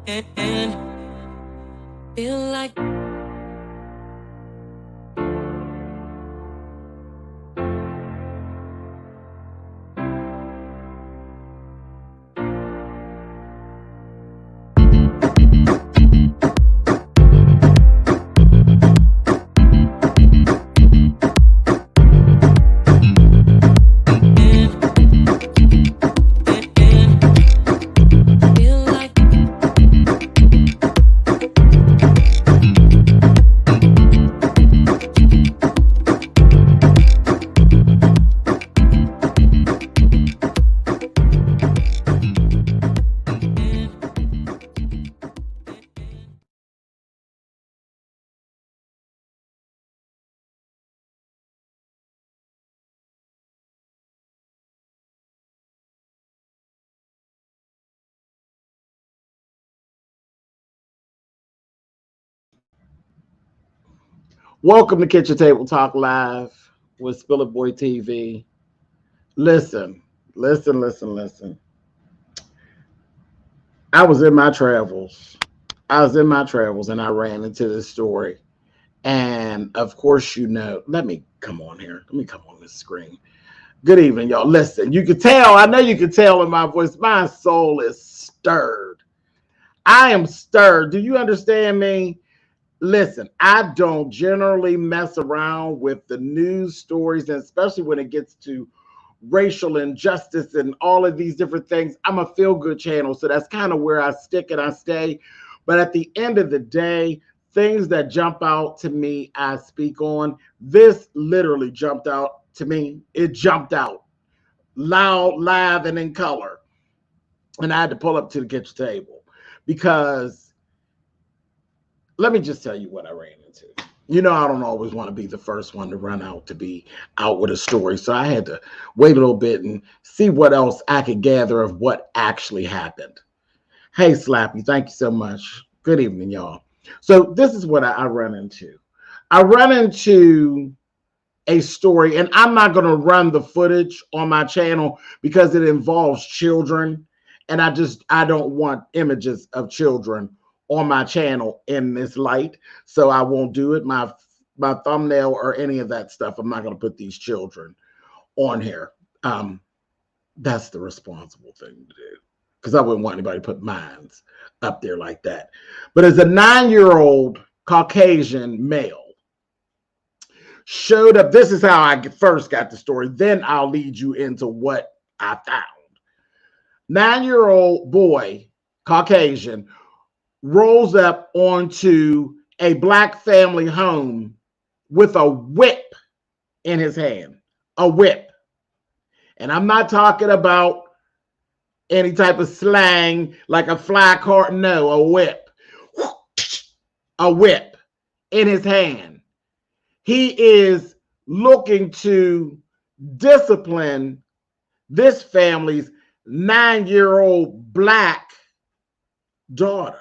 and feel like Welcome to Kitchen Table Talk Live with SpillitBoyTV. Listen. I was in my travels and I ran into this story. And of course, let me come on here. Let me come on this screen. Good evening, y'all. Listen, you can tell, I know you can tell in my voice, my soul is stirred. I am stirred. Do you understand me? Listen, I don't generally mess around with the news stories, and especially when it gets to racial injustice and all of these different things. I'm a feel-good channel, so that's kind of where I stick and I stay. But at the end of the day, things that jump out to me, I speak on. This literally jumped out to me. It jumped out loud, live, and in color. And I had to pull up to the kitchen table because let me just tell you what I ran into. You know, I don't always want to be the first one to run out to be out with a story. So I had to wait a little bit and see what else I could gather of what actually happened. Hey, Slappy, thank you so much. Good evening, y'all. So this is what I run into. I run into a story, and I'm not going to run the footage on my channel because it involves children. And I don't want images of children on my channel in this light, so I won't do it. My thumbnail or any of that stuff, I'm not going to put these children on here. That's the responsible thing to do because I wouldn't want anybody to put mines up there like that. But as a 9-year-old Caucasian male showed up, this is how I first got the story. Then I'll lead you into what I found. 9-year-old boy, Caucasian, rolls up onto a black family home with a whip in his hand, a whip. And I'm not talking about any type of slang like a fly cart. No, a whip. A whip in his hand. He is looking to discipline this family's 9-year-old black daughter.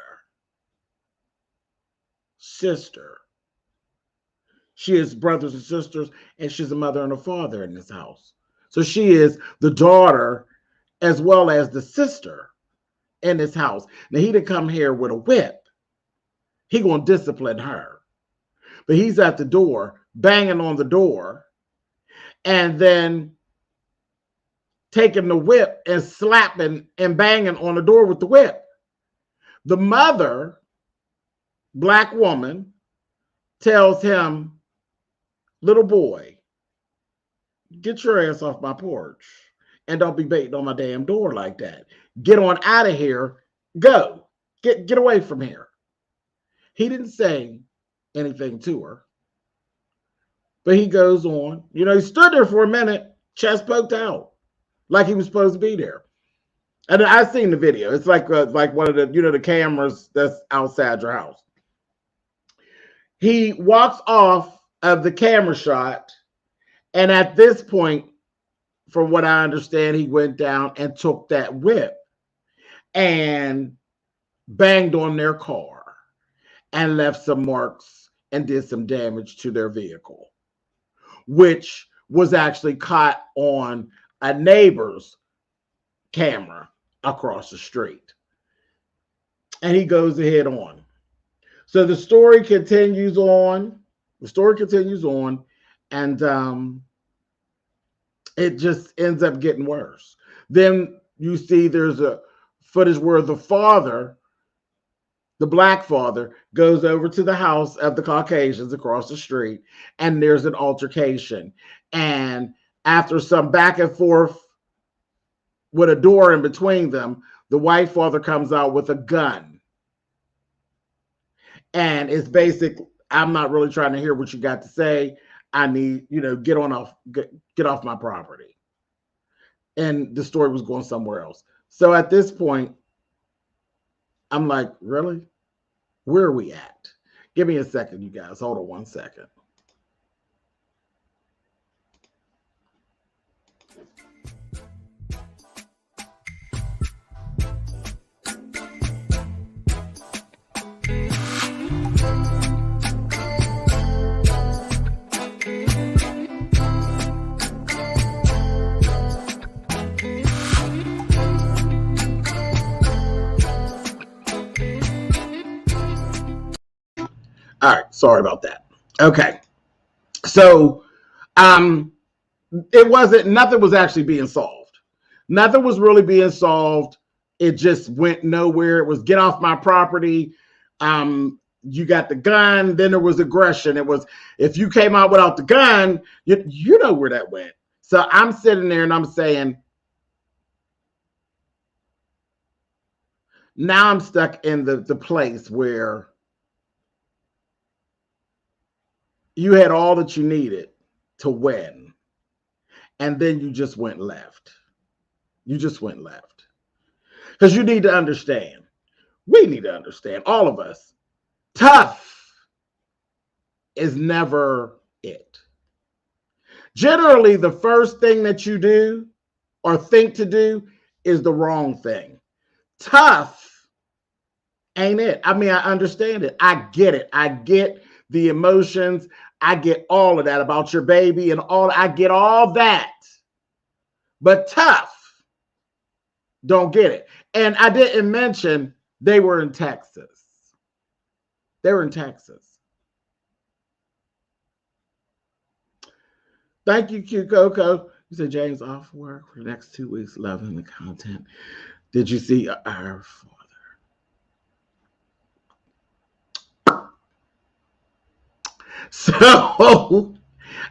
Sister. She has brothers and sisters, and she's a mother and a father in this house. So she is the daughter as well as the sister in this house. Now he didn't come here with a whip. He gonna discipline her. But he's at the door, banging on the door, and then taking the whip and slapping and banging on the door with the whip. The mother, black woman, tells him, little boy, get your ass off my porch and don't be baiting on my damn door like that. Get on out of here. Go. Get away from here. He didn't say anything to her, but he goes on. You know, he stood there for a minute, chest poked out, like he was supposed to be there. And I've seen the video. It's like one of the, the cameras that's outside your house. He walks off of the camera shot, and at this point, from what I understand, he went down and took that whip and banged on their car and left some marks and did some damage to their vehicle, which was actually caught on a neighbor's camera across the street. And he goes ahead on. So the story continues on. The story continues on. And it just ends up getting worse. Then you see there's a footage where the father, the black father, goes over to the house of the Caucasians across the street, and there's an altercation. And after some back and forth with a door in between them, the white father comes out with a gun. And it's basic, I'm not really trying to hear what you got to say. I need, get off my property. And the story was going somewhere else. So at this point, I'm like, really? Where are we at? Give me a second, you guys. Hold on 1 second. All right, sorry about that. Okay. So nothing was actually being solved. Nothing was really being solved. It just went nowhere. It was get off my property. You got the gun. Then there was aggression. It was, if you came out without the gun, you know where that went. So I'm sitting there and I'm saying, now I'm stuck in the place where you had all that you needed to win. And then you just went left. You just went left. Because you need to understand. We need to understand, all of us. Tough is never it. Generally, the first thing that you do or think to do is the wrong thing. Tough ain't it. I mean, I understand it. I get it. I get the emotions. I get all of that about your baby and all. I get all that. But tough, don't get it. And I didn't mention they were in Texas. They were in Texas. Thank you, Q Coco. You said James off work for the next 2 weeks, loving the content. Did you see our father? So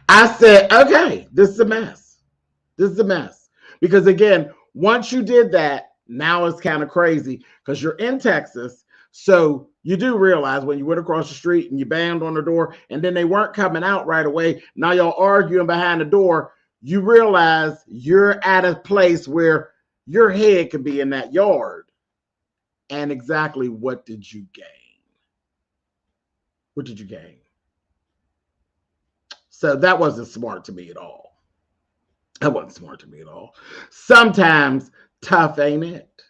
I said, okay, this is a mess. This is a mess. Because again, once you did that, now it's kind of crazy because you're in Texas. So you do realize when you went across the street and you banged on the door and then they weren't coming out right away. Now y'all arguing behind the door. You realize you're at a place where your head could be in that yard. And exactly what did you gain? What did you gain? So that wasn't smart to me at all. That wasn't smart to me at all. Sometimes tough ain't it.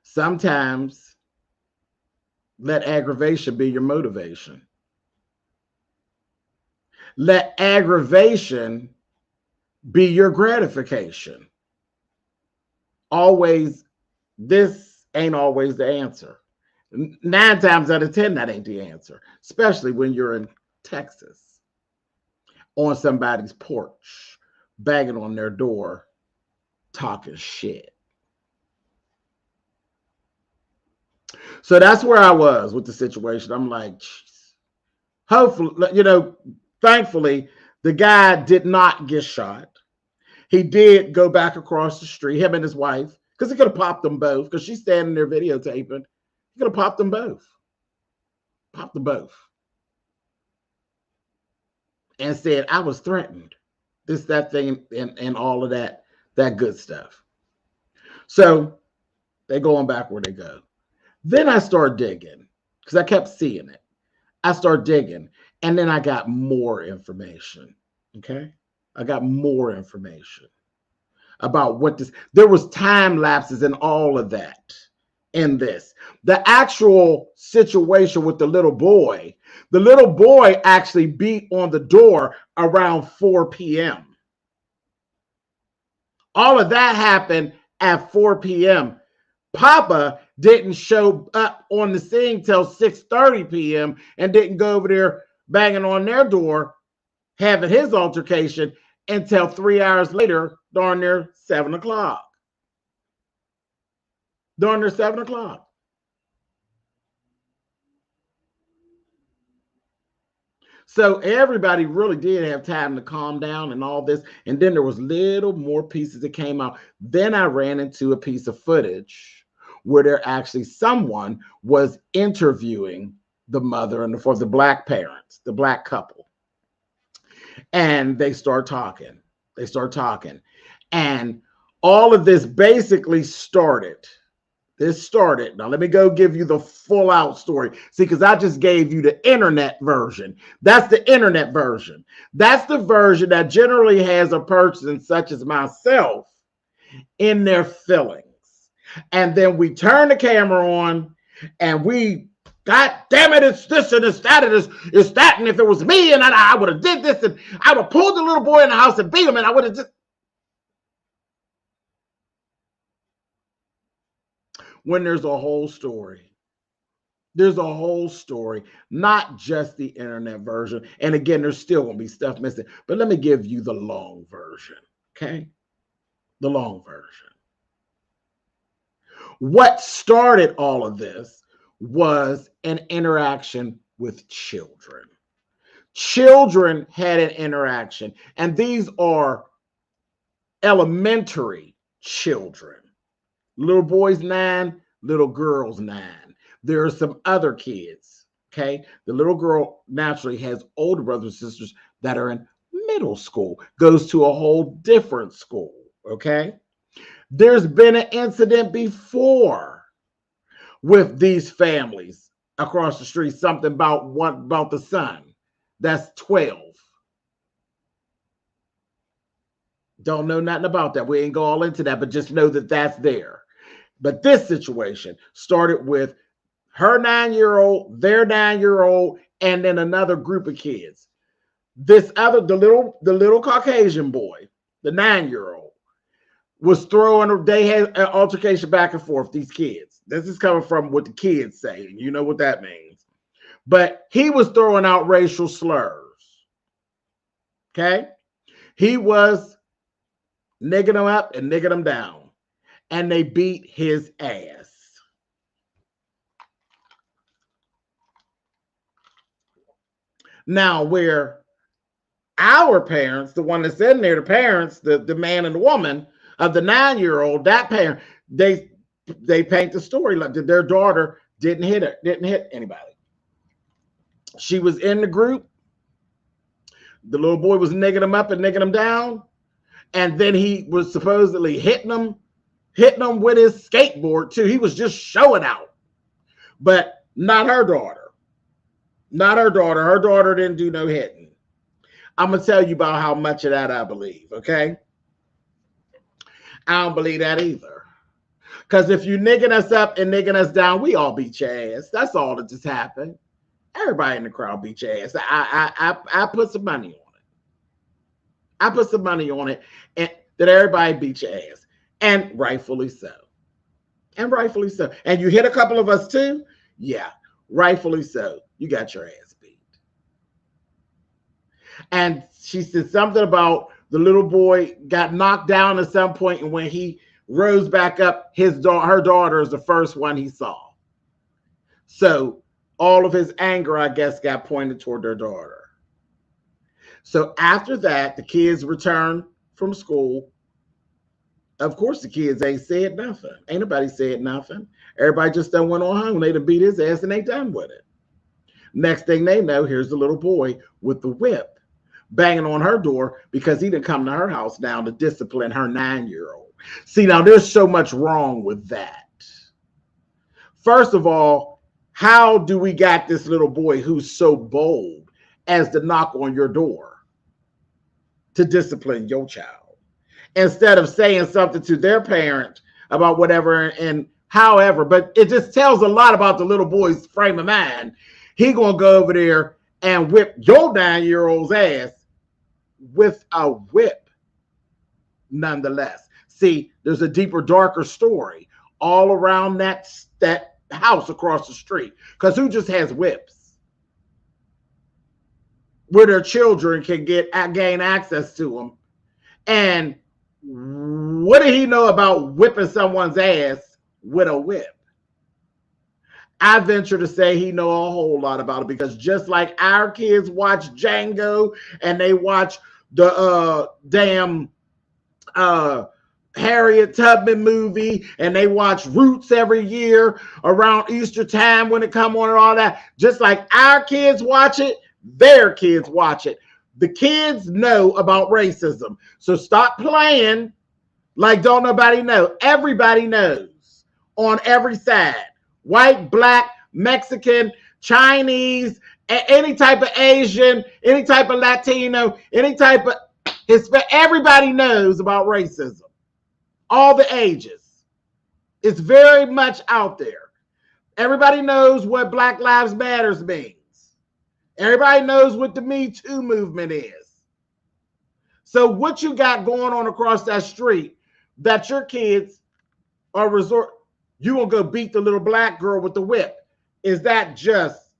Sometimes let aggravation be your motivation. Let aggravation be your gratification. Always, this ain't always the answer. 9 times out of 10, that ain't the answer, especially when you're in Texas on somebody's porch, banging on their door, talking shit. So that's where I was with the situation. I'm like, geez. Hopefully, thankfully, the guy did not get shot. He did go back across the street, him and his wife, because he could have popped them both, because she's standing there videotaping. He could have popped them both. Popped them both. And said, I was threatened. This, that thing, and all of that good stuff. So they going back where they go. Then I start digging, because I kept seeing it. I start digging, and then I got more information. Okay? I got more information about what this, there was time lapses and all of that in this. The actual situation with the little boy actually beat on the door around 4 p.m. All of that happened at 4 p.m. Papa didn't show up on the scene till 6:30 p.m. and didn't go over there banging on their door, having his altercation until 3 hours later, darn near 7 o'clock. Darn near 7 o'clock. So everybody really did have time to calm down and all this. And then there was little more pieces that came out. Then I ran into a piece of footage where there actually someone was interviewing the mother and for the black parents, the black couple. And they start talking. And all of this basically started. Now let me go give you the full out story. See, because I just gave you the internet version. That's the internet version. That's the version that generally has a person such as myself in their feelings. And then we turn the camera on and we, God damn it, it's this and it's that and it's that. And if it was me and I would have did this and I would have pulled the little boy in the house and beat him and I would have just. When there's a whole story. There's a whole story, not just the internet version. And again, there's still going to be stuff missing. But let me give you the long version, okay? The long version. What started all of this was an interaction with children. Children had an interaction, and these are elementary children. Little boys 9, little girls 9. There are some other kids, okay? The little girl naturally has older brothers and sisters that are in middle school, goes to a whole different school, okay? There's been an incident before with these families across the street, something about the son that's 12. Don't know nothing about that. We ain't go all into that, but just know that that's there. But this situation started with her 9-year-old, their 9-year-old, and then another group of kids. The little Caucasian boy, the 9-year-old, was throwing, they had an altercation back and forth, these kids. This is coming from what the kids say, and you know what that means. But he was throwing out racial slurs. Okay? He was nigging them up and nigging them down. And they beat his ass. Now, where our parents, the one that's in there, the parents, the man and the woman of the 9-year-old, that parent, they paint the story like that their daughter didn't hit anybody. She was in the group. The little boy was nigging him up and nigging him down. And then he was supposedly hitting him with his skateboard too. He was just showing out. But not her daughter. Not her daughter. Her daughter didn't do no hitting. I'm going to tell you about how much of that I believe, okay? I don't believe that either. Because if you nigging us up and nigging us down, we all beat your ass. That's all that just happened. Everybody in the crowd beat your ass. I put some money on it. I put some money on it and that everybody beat your ass. And rightfully so. And rightfully so. And you hit a couple of us too? Yeah, rightfully so. You got your ass beat. And she said something about the little boy got knocked down at some point, and when he rose back up, her daughter is the first one he saw. So all of his anger, I guess, got pointed toward their daughter. So after that, the kids returned from school. Of course, the kids ain't said nothing. Ain't nobody said nothing. Everybody just done went on home. They done beat his ass and they done with it. Next thing they know, here's the little boy with the whip banging on her door because he didn't come to her house now to discipline her 9-year-old. See, now there's so much wrong with that. First of all, how do we got this little boy who's so bold as to knock on your door to discipline your child? Instead of saying something to their parent about whatever and however, but it just tells a lot about the little boy's frame of mind. He gonna go over there and whip your 9-year-old's ass with a whip, nonetheless. See, there's a deeper, darker story all around that house across the street. Because who just has whips? Where their children can gain access to them. And what did he know about whipping someone's ass with a whip? I venture to say he know a whole lot about it, because just like our kids watch Django and they watch the damn Harriet Tubman movie, and they watch Roots every year around Easter time when it come on and all that, just like our kids watch it, their kids watch it. The kids know about racism. So stop playing like don't nobody know. Everybody knows on every side. White, black, Mexican, Chinese, any type of Asian, any type of Latino, any type of Hispanic, everybody knows about racism. All the ages. It's very much out there. Everybody knows what Black Lives Matters means. Everybody knows what the Me Too movement is. So what you got going on across that street that your kids are you gonna go beat the little black girl with the whip? Is that just,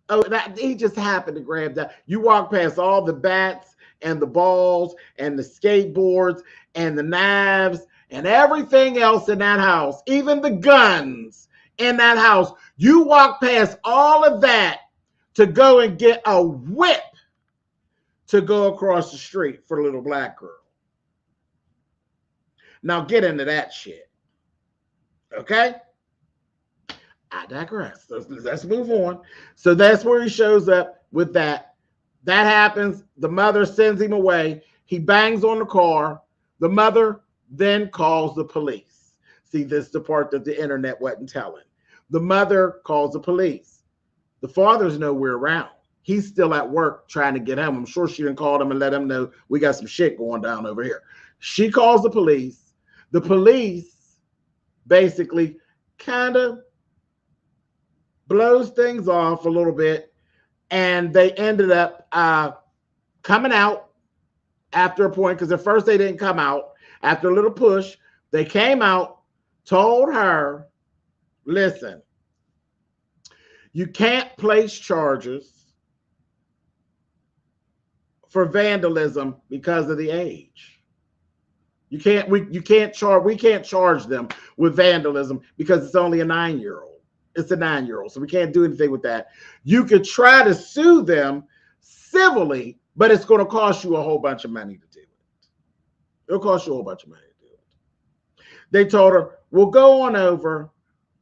oh, that he just happened to grab that? You walk past all the bats and the balls and the skateboards and the knives and everything else in that house, even the guns in that house. You walk past all of that to go and get a whip to go across the street for the little black girl. Now get into that shit. Okay? I digress. Let's move on. So that's where he shows up with that. That happens. The mother sends him away. He bangs on the car. The mother then calls the police. See, this is the part that the internet wasn't telling. The mother calls the police. The father's nowhere around. He's still at work trying to get home. I'm sure she didn't call him and let him know we got some shit going down over here. She calls the police. The police basically kind of blows things off a little bit, and they ended up coming out after a point, because at first they didn't come out. After a little push, they came out, told her, listen, you can't place charges for vandalism because of the age. We can't charge them with vandalism because it's only a 9-year-old. It's a 9-year-old, so we can't do anything with that. You could try to sue them civilly, but it's going to cost you a whole bunch of money to do it. It'll cost you a whole bunch of money to do it. They told her, we'll go on over,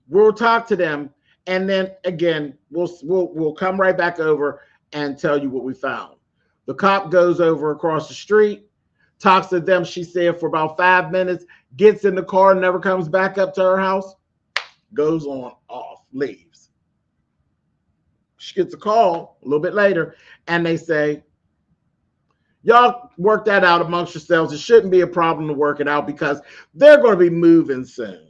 we'll talk to them, and then again, we'll come right back over and tell you what we found. The cop goes over across the street, talks to them, she said, for about 5 minutes, gets in the car, never comes back up to her house, goes on off, leaves. She gets a call a little bit later, and they say, y'all work that out amongst yourselves. It shouldn't be a problem to work it out because they're going to be moving soon.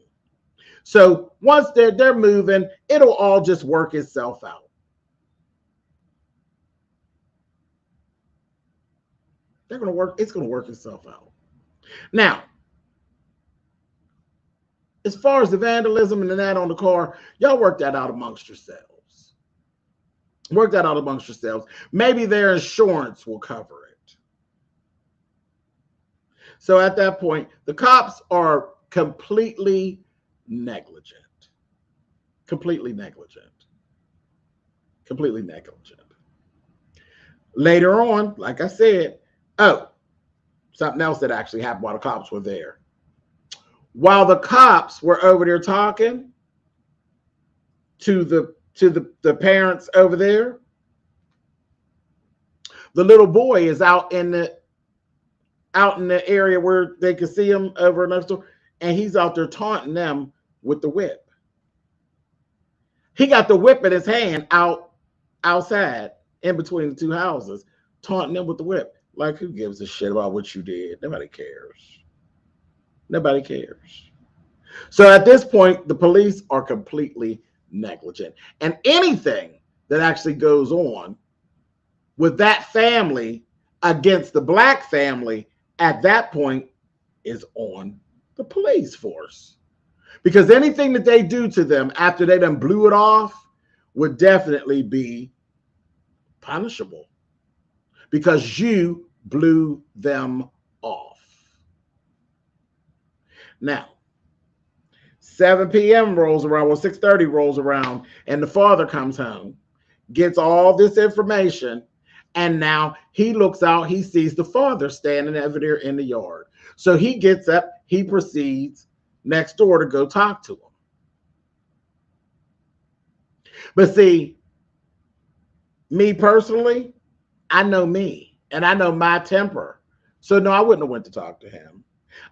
So once they're moving, it'll all just work itself out. It's going to work itself out. Now, as far as the vandalism and that on the car, y'all work that out amongst yourselves. Work that out amongst yourselves. Maybe their insurance will cover it. So at that point, the cops are completely negligent. Completely negligent. Completely negligent. Later on, like I said, something else that actually happened while the cops were there. While the cops were over there talking to the parents over there, the little boy is out in the area where they could see him over next door, and he's out there taunting them with the whip. He got the whip in his hand outside in between the two houses, taunting them with the whip. Like, who gives a shit about what you did? Nobody cares. Nobody cares. So at this point, the police are completely negligent. And anything that actually goes on with that family against the black family at that point is on the police force. Because anything that they do to them after they done blew it off would definitely be punishable. Because you blew them off. Now, 7 p.m. rolls around, well, 6:30 rolls around, and the father comes home, gets all this information, and now he looks out, he sees the father standing over there in the yard. So he gets up, he proceeds next door to go talk to him. But see, me personally, I know me, and I know my temper. So no, I wouldn't have went to talk to him.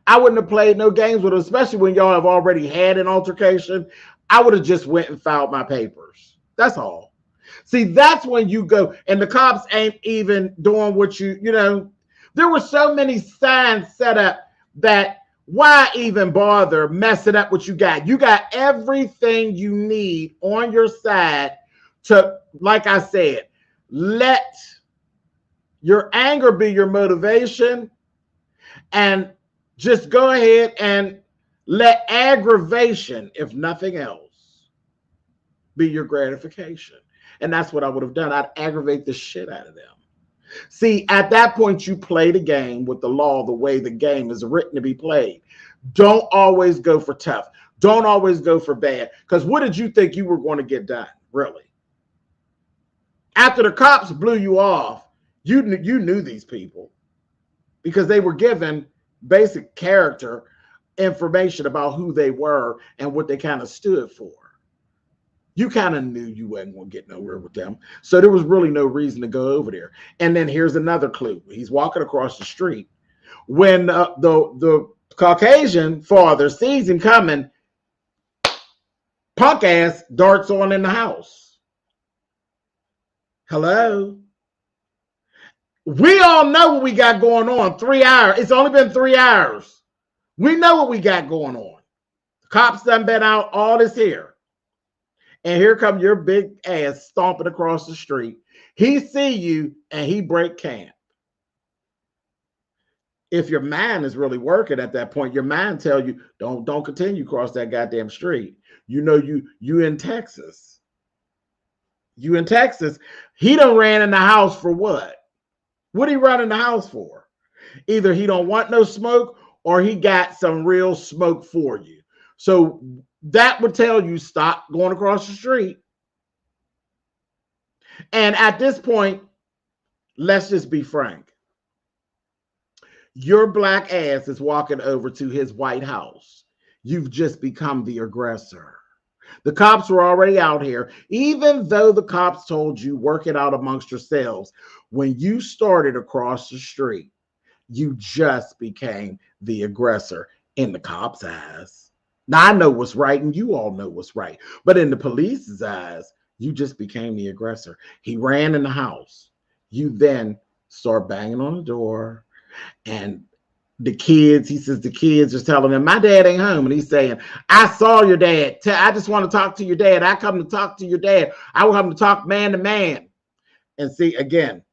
I wouldn't have played no games with him, especially when y'all have already had an altercation. I would have just went and filed my papers. That's all. See, that's when you go, and the cops ain't even doing what you know, there were so many signs set up that why even bother messing up what you got? You got everything you need on your side to, like I said, let your anger be your motivation and just go ahead and let aggravation, if nothing else, be your gratification. And that's what I would have done. I'd aggravate the shit out of them. See, at that point, you play the game with the law the way the game is written to be played. Don't always go for tough. Don't always go for bad. Because what did you think you were going to get done, really? After the cops blew you off, you knew these people because they were given basic character information about who they were and what they kind of stood for. You kind of knew you wasn't going to get nowhere with them. So there was really no reason to go over there. And then here's another clue. He's walking across the street. When the Caucasian father sees him coming, punk ass darts on in the house. Hello? We all know what we got going on. 3 hours. It's only been 3 hours. We know what we got going on. The cops done been out all this here. And here come your big ass stomping across the street. He see you and he break camp. If your mind is really working at that point, your mind tell you, don't continue across that goddamn street. You know you in Texas. You in Texas. He done ran in the house for what? What he run in the house for? Either he don't want no smoke or he got some real smoke for you. So that would tell you stop going across the street. And at this point, let's just be frank. Your black ass is walking over to his white house. You've just become the aggressor. The cops were already out here. Even though the cops told you work it out amongst yourselves, when you started across the street, you just became the aggressor in the cops' eyes. Now, I know what's right, and you all know what's right. But in the police's eyes, you just became the aggressor. He ran in the house. You then start banging on the door. And the kids, he says the kids are telling him, my dad ain't home. And he's saying, I saw your dad. I just want to talk to your dad. I come to talk to your dad. I will come to talk man to man. And see, again,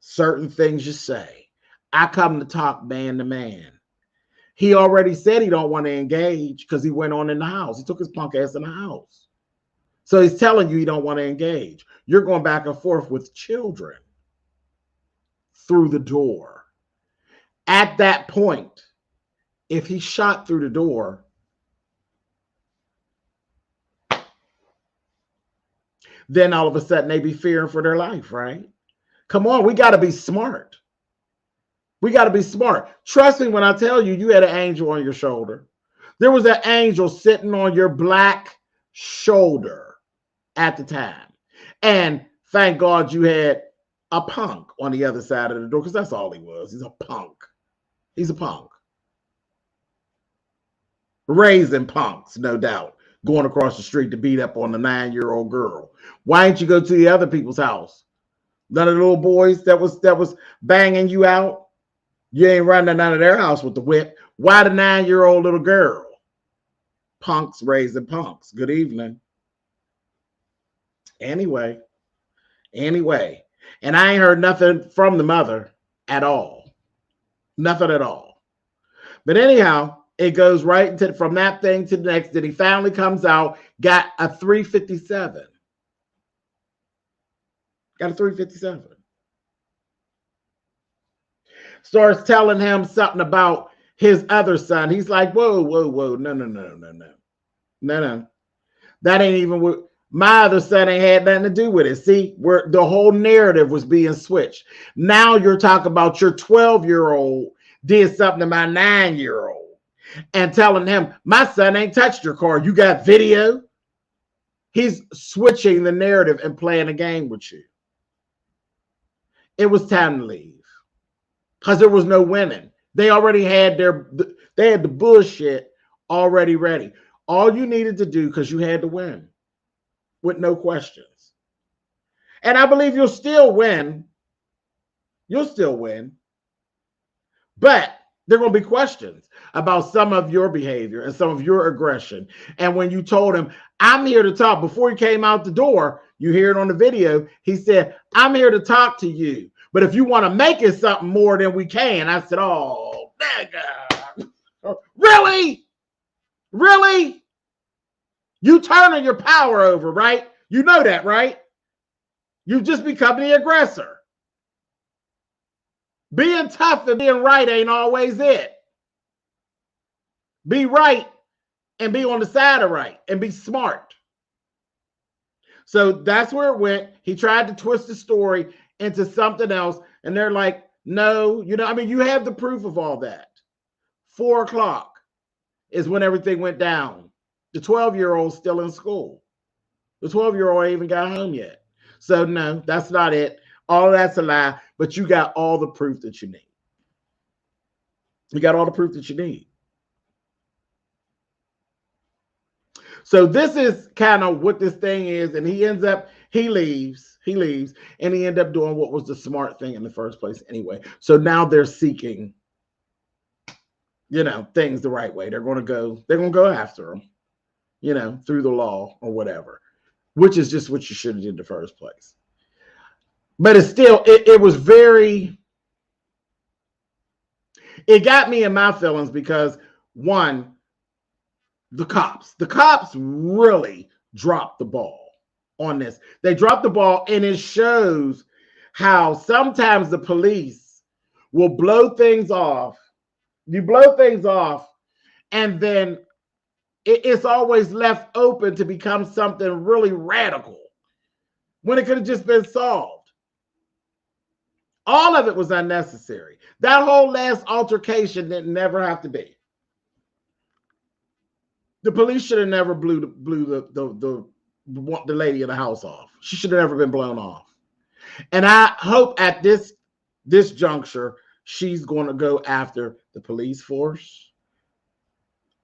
certain things you say. I come to talk man to man. He already said he don't want to engage because he went on in the house. He took his punk ass in the house. So he's telling you he don't want to engage. You're going back and forth with children through the door. At that point, if he shot through the door, then all of a sudden they be fearing for their life, right? Come on, we got to be smart. We got to be smart. Trust me when I tell you, you had an angel on your shoulder. There was an angel sitting on your black shoulder at the time. And thank God you had a punk on the other side of the door because that's all he was. He's a punk. He's a punk. Raising punks, no doubt. Going across the street to beat up on the 9-year-old girl. Why didn't you go to the other people's house? None of the little boys that was banging you out? You ain't running none of their house with the whip. Why the 9-year-old little girl? Punks raising punks. Good evening. Anyway. And I ain't heard nothing from the mother at all. Nothing at all. But anyhow, it goes right into from that thing to the next. Then he finally comes out, got a 357. Got a 357. Starts telling him something about his other son. He's like, whoa, whoa, whoa. No, no, no, no, no. No, no. That ain't even what my other son ain't had nothing to do with it. See, where the whole narrative was being switched. Now you're talking about your 12-year-old did something to my 9-year-old and telling him, my son ain't touched your car. You got video? He's switching the narrative and playing a game with you. It was time to leave because there was no winning. They already had the bullshit already ready. All you needed to do, because you had to win with no questions. And I believe you'll still win. You'll still win. But there are going to be questions about some of your behavior and some of your aggression. And when you told him, I'm here to talk, before he came out the door, you hear it on the video, he said, I'm here to talk to you. But if you want to make it something more than we can, I said, oh, nigga. Really? Really? You turning your power over, right? You know that, right? You just become the aggressor. Being tough and being right ain't always it. Be right and be on the side of right and be smart. So that's where it went. He tried to twist the story into something else. And they're like, no, I mean, you have the proof of all that. 4 o'clock is when everything went down. The 12-year-old's still in school. The 12-year-old ain't even got home yet. So no, that's not it. All of that's a lie, but you got all the proof that you need. You got all the proof that you need. So this is kind of what this thing is, and he leaves, and he ended up doing what was the smart thing in the first place anyway. So now they're seeking, things the right way. They're going to go after him, through the law or whatever, which is just what you should have did in the first place. But it's still, it was very, it got me in my feelings because, one, the cops really dropped the ball on this. They dropped the ball, and it shows how sometimes the police will blow things off. You blow things off, and then it's always left open to become something really radical when it could have just been solved. All of it was unnecessary. That whole last altercation didn't never have to be. The police should have never blew the lady in the house off. She should have never been blown off. And I hope at this juncture, she's going to go after the police force,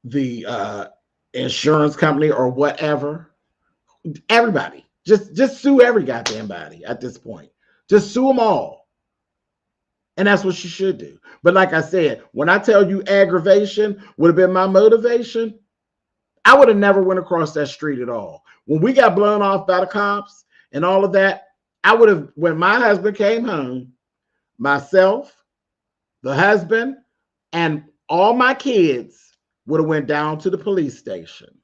the insurance company, or whatever. Everybody. Just sue every goddamn body at this point. Just sue them all. And that's what she should do. But like I said, when I tell you aggravation would have been my motivation, I would have never went across that street at all. When we got blown off by the cops and all of that, I would have, when my husband came home, myself, the husband, and all my kids would have went down to the police station,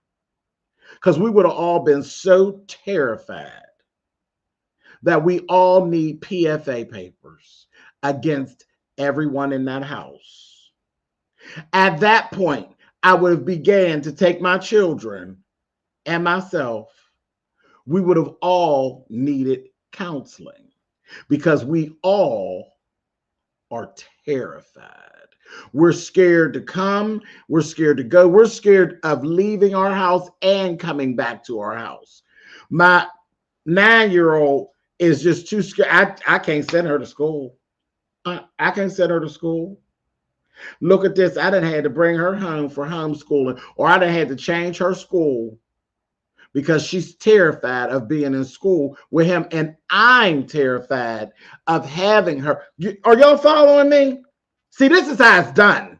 because we would have all been so terrified that we all need PFA papers against everyone in that house. At that point, I would have began to take my children and myself. We would have all needed counseling, because we all are terrified. We're scared to come. We're scared to go. We're scared of leaving our house and coming back to our house. My 9-year-old is just too scared. I can't send her to school. I can't send her to school. Look at this. I done had to bring her home for homeschooling, or I done had to change her school because she's terrified of being in school with him. And I'm terrified of having her. Are y'all following me? See, this is how it's done.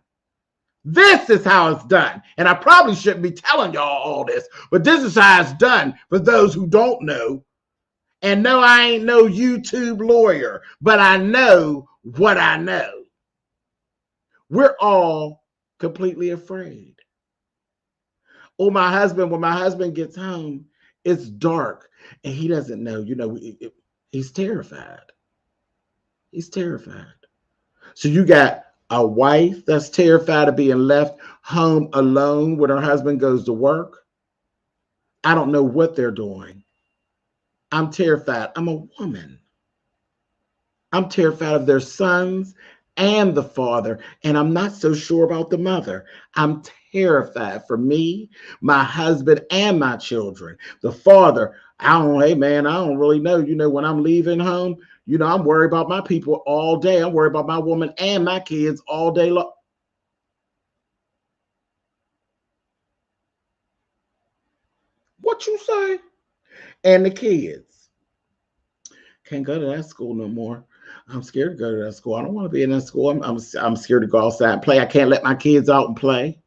This is how it's done. And I probably shouldn't be telling y'all all this, but this is how it's done for those who don't know. And no, I ain't no YouTube lawyer, but I know what I know. We're all completely afraid. Oh, my husband, when my husband gets home, it's dark and he doesn't know, he's terrified. He's terrified. So you got a wife that's terrified of being left home alone when her husband goes to work. I don't know what they're doing. I'm terrified. I'm a woman. I'm terrified of their sons and the father, and I'm not so sure about the mother. I'm terrified for me, my husband, and my children. The father, hey man, I don't really know. When I'm leaving home, I'm worried about my people all day. I'm worried about my woman and my kids all day long. What you say? And the kids. Can't go to that school no more. I'm scared to go to that school. I don't want to be in that school. I'm scared to go outside and play. I can't let my kids out and play.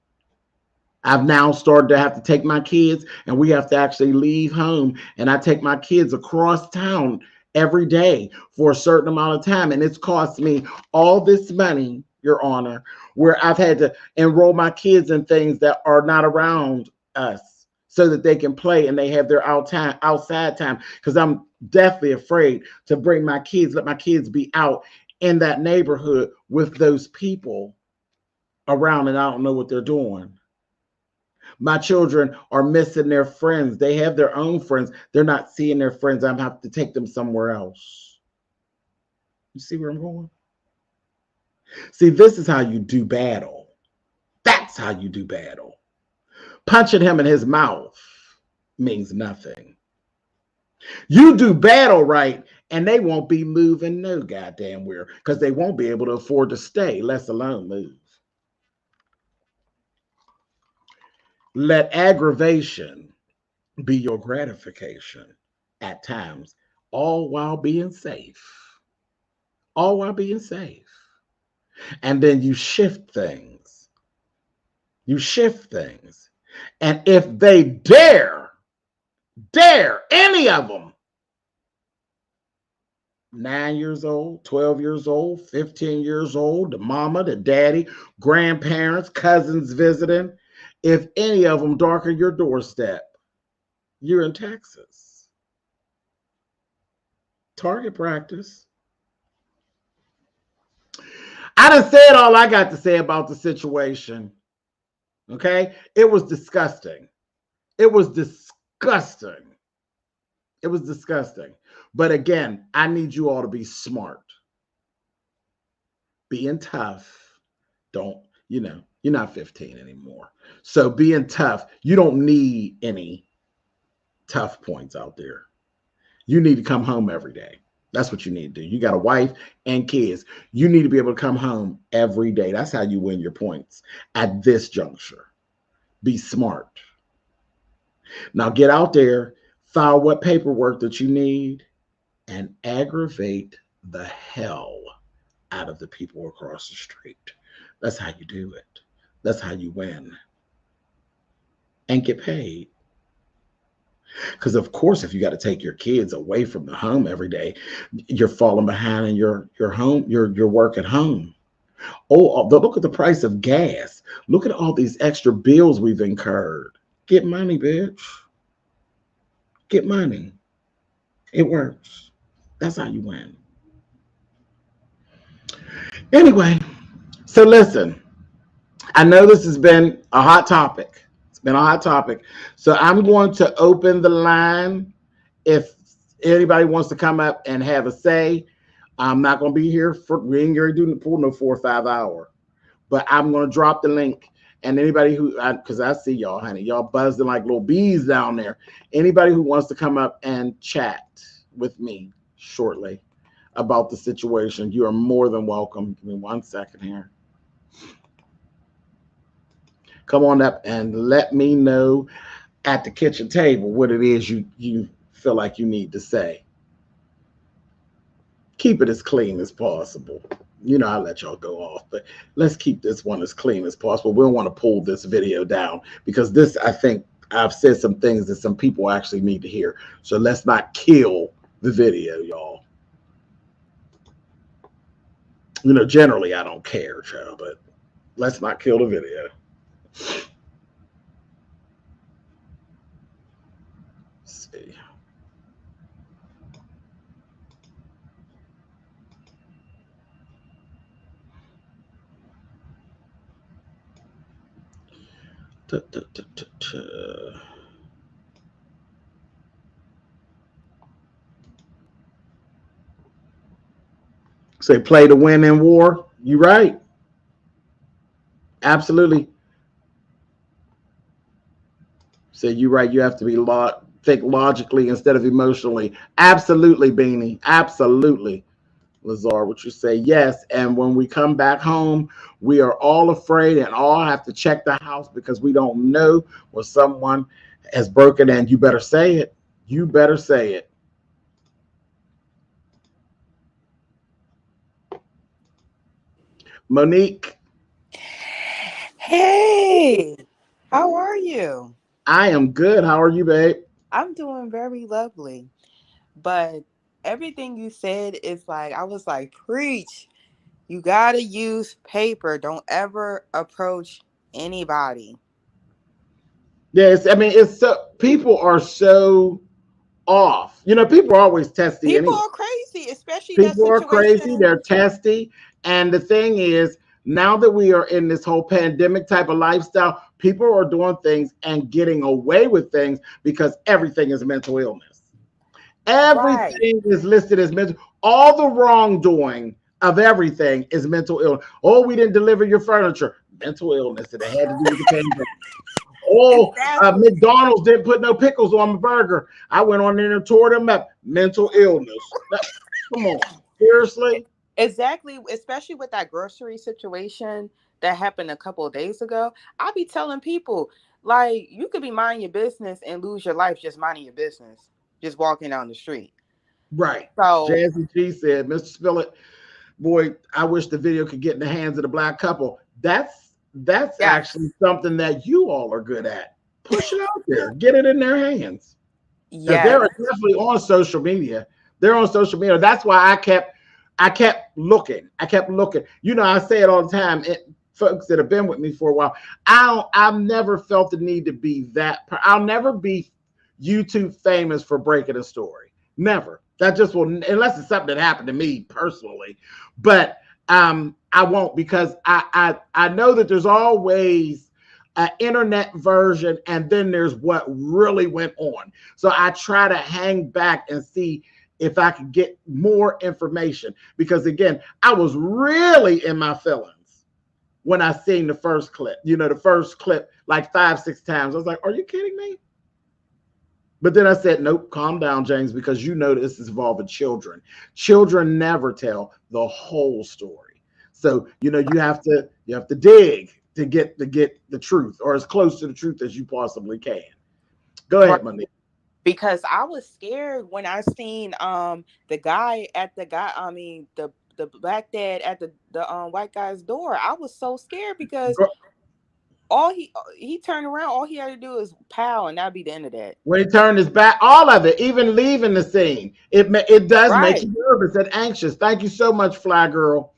I've now started to have to take my kids, and we have to actually leave home. And I take my kids across town every day for a certain amount of time. And it's cost me all this money, Your Honor, where I've had to enroll my kids in things that are not around us so that they can play and they have their outside time. Because I'm deathly afraid to bring my kids, let my kids be out in that neighborhood with those people around and I don't know what they're doing. My children are missing their friends. They have their own friends. They're not seeing their friends. I'm have to take them somewhere else. You see where I'm going? See, this is how you do battle. That's how you do battle. Punching him in his mouth means nothing. You do battle right, and they won't be moving no goddamn where, because they won't be able to afford to stay, let alone move. Let aggravation be your gratification at times, all while being safe. All while being safe. And then you shift things. You shift things. And if they dare, any of them, 9 years old, 12 years old, 15 years old, the mama, the daddy, grandparents, cousins visiting, if any of them darken your doorstep, you're in Texas. Target practice. I done said all I got to say about the situation. Okay? It was disgusting. It was disgusting. It was disgusting. But again, I need you all to be smart. Being tough. Don't, you're not 15 anymore. So being tough, you don't need any tough points out there. You need to come home every day. That's what you need to do. You got a wife and kids. You need to be able to come home every day. That's how you win your points at this juncture. Be smart. Now get out there, file what paperwork that you need, and aggravate the hell out of the people across the street. That's how you do it. That's how you win. And get paid. Because of course, if you got to take your kids away from the home every day, you're falling behind in your home, your work at home. Oh, look at the price of gas. Look at all these extra bills we've incurred. Get money, bitch. Get money. It works. That's how you win. Anyway, so listen, I know this has been a hot topic. It's been a hot topic. So I'm going to open the line. If anybody wants to come up and have a say, I'm not going to be here we ain't going to do the pool no 4 or 5 hour, but I'm going to drop the link. And anybody because I see y'all, honey, y'all buzzing like little bees down there. Anybody who wants to come up and chat with me shortly about the situation, you are more than welcome. Give me 1 second here. Come on up and let me know at the kitchen table what it is you feel like you need to say. Keep it as clean as possible. I'll let y'all go off, but let's keep this one as clean as possible. We don't want to pull this video down because this, I think I've said some things that some people actually need to hear. So let's not kill the video, y'all. Generally I don't care, child, but Let's not kill the video. Let's see. Da, da, da, da, da. Say play to win in war. You right. Absolutely. Say you right. You have to be think logically instead of emotionally. Absolutely, Beanie. Absolutely. Lazar, what you say? Yes. And when we come back home, we are all afraid and all have to check the house because we don't know when someone has broken in. You better say it. You better say it. Monique. Hey, how are you? I am good. How are you, babe? I'm doing very lovely. But everything you said is like, I was like, preach. You got to use paper. Don't ever approach anybody. Yes, I mean, it's so people are so off. You know, people are always testy People anyway. are crazy, especially that People are crazy. situation. They're testy. And the thing is, now that we are in this whole pandemic type of lifestyle, people are doing things and getting away with things because everything is mental illness. Right. Everything is listed as mental. All the wrongdoing of everything is mental illness. Oh, we didn't deliver your furniture. Mental illness. And it had to do with the pandemic. Oh, Exactly. McDonald's didn't put no pickles on my burger. I went on there and tore them up. Mental illness. Come on. Seriously? Exactly. Especially with that grocery situation that happened a couple of days ago. I be telling people, like, you could be minding your business and lose your life just minding your business, just walking down the street. Right. So, Jazzy G said, Mr. Spillett, boy, I wish the video could get in the hands of the black couple. That's actually yes, something that you all are good at. Push it out there. Get it in their hands. Because they're yes, definitely on social media. They're on social media. That's why I kept looking. I kept looking. You know, I say it all the time. Folks that have been with me for a while, I've never felt the need to be that. I'll never be YouTube famous for breaking a story. Never. That just will, unless it's something that happened to me personally. But I won't because I know that there's always an internet version, and then there's what really went on. So I try to hang back and see if I could get more information. Because again, I was really in my feelings when I seen the first clip. You know, the first clip like 5-6 times. I was like, "Are you kidding me?" But then I said, "Nope, calm down, James, because you know this is involving children. Children never tell the whole story. So you know you have to dig to get the truth, or as close to the truth as you possibly can." Go right. ahead, Monique. Because I was scared when I seen the guy at the guy. I mean the black dad at the white guy's door. I was so scared because all he turned around. All he had to do is pow, and that'd be the end of that. When he turned his back, all of it, even leaving the scene, it does make Right. you nervous and anxious. Thank you so much, Fly Girl.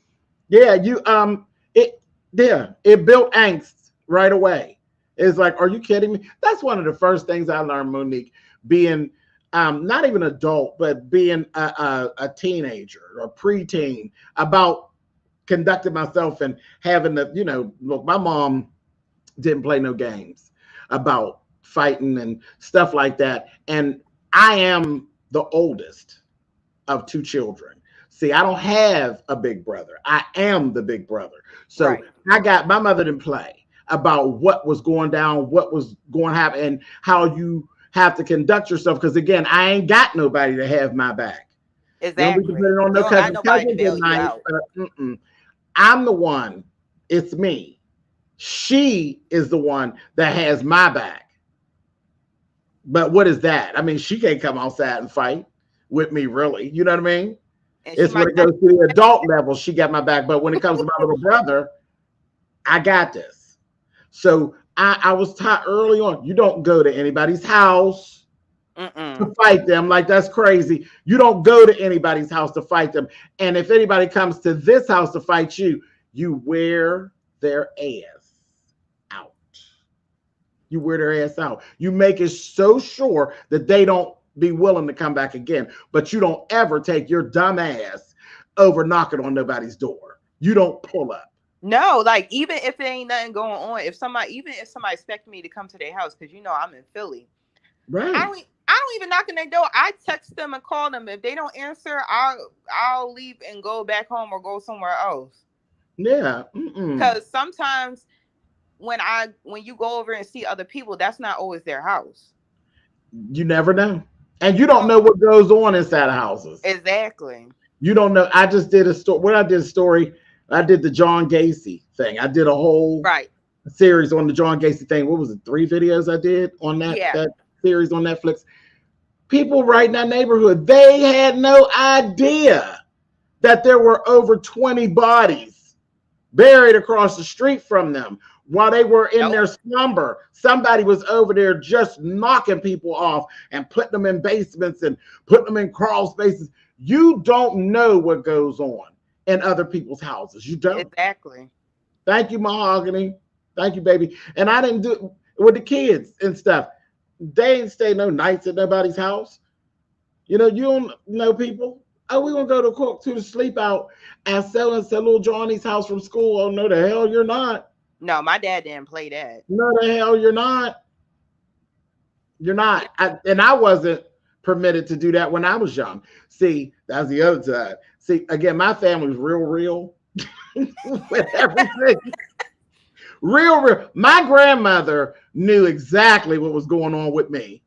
Yeah, it it built angst right away. It's like, are you kidding me? That's one of the first things I learned, Monique, being not even adult, but being a teenager or preteen, about conducting myself and having the, look, my mom didn't play no games about fighting and stuff like that. And I am the oldest of 2 children. See, I don't have a big brother. I am the big brother. So Right. I got, my mother didn't play about what was going down, what was going to happen, and how you have to conduct yourself. Because again, I ain't got nobody to have my back. Don't be Exactly. depending on You no don't got cousin. nobody to Cousins are bail you nice, out. but I'm the one. It's me. She is the one that has my back. But what is that? I mean, she can't come outside and fight with me, really. You know what I mean? And she It's when might it not. goes to the adult level, she got my back. But when it comes to my little brother, I got this. So I was taught early on, you don't go to anybody's house Mm-mm. to fight them. Like, that's crazy. You don't go to anybody's house to fight them. And if anybody comes to this house to fight you, you wear their ass out. You wear their ass out. You make it so sure that they don't be willing to come back again. But you don't ever take your dumb ass over knocking on nobody's door. You don't pull up. No, like even if there ain't nothing going on, if somebody expect me to come to their house, because I'm in Philly, right? I don't even knock on their door. I text them and call them. If they don't answer, I'll leave and go back home or go somewhere else. Yeah, because sometimes when you go over and see other people, that's not always their house. You never know, and you don't know what goes on inside of houses. Exactly. You don't know. I just did a story. When I did a story, I did the John Gacy thing. I did a whole series on the John Gacy thing. What was it? 3 videos I did on that series on Netflix. People right in that neighborhood, they had no idea that there were over 20 bodies buried across the street from them while they were in their slumber. Somebody was over there just knocking people off and putting them in basements and putting them in crawl spaces. You don't know what goes on in other people's houses. You don't. Exactly. Thank you, Mahogany. Thank you, baby. And I didn't do it with the kids and stuff. They ain't stay no nights at nobody's house. You don't know people. Oh, we're going to go to the sleep out at so-and-so little Johnny's house from school. Oh, no, the hell you're not. No, my dad didn't play that. No, the hell you're not. You're not. I wasn't permitted to do that when I was young. See, that's the other side. See, again, my family was real with everything. Real. My grandmother knew exactly what was going on with me.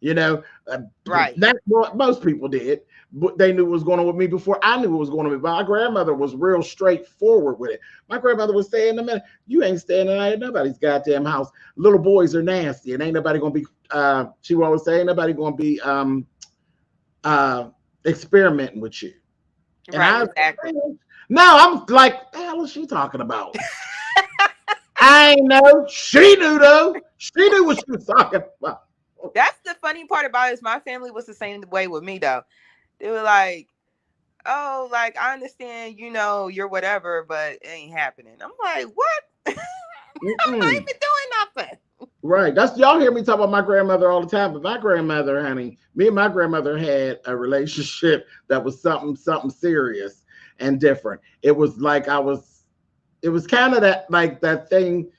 Right. That's what most people did. But they knew what was going on with me before I knew what was going on with me. My grandmother was real straightforward with it. My grandmother would say in the minute, you ain't staying in nobody's goddamn house. Little boys are nasty, and ain't nobody gonna be she would always say, ain't nobody gonna be experimenting with you. And exactly. No, I'm like, the hell is she talking about? I ain't know. She knew though. She knew what she was talking about. That's the funny part about it, is my family was the same way with me though. They were like, oh, like, I understand, you're whatever, but it ain't happening. I'm like, what? I'm not even doing nothing. Right. That's, y'all hear me talk about my grandmother all the time, but my grandmother, honey, me and my grandmother had a relationship that was something serious and different. It was like it was kind of that thing.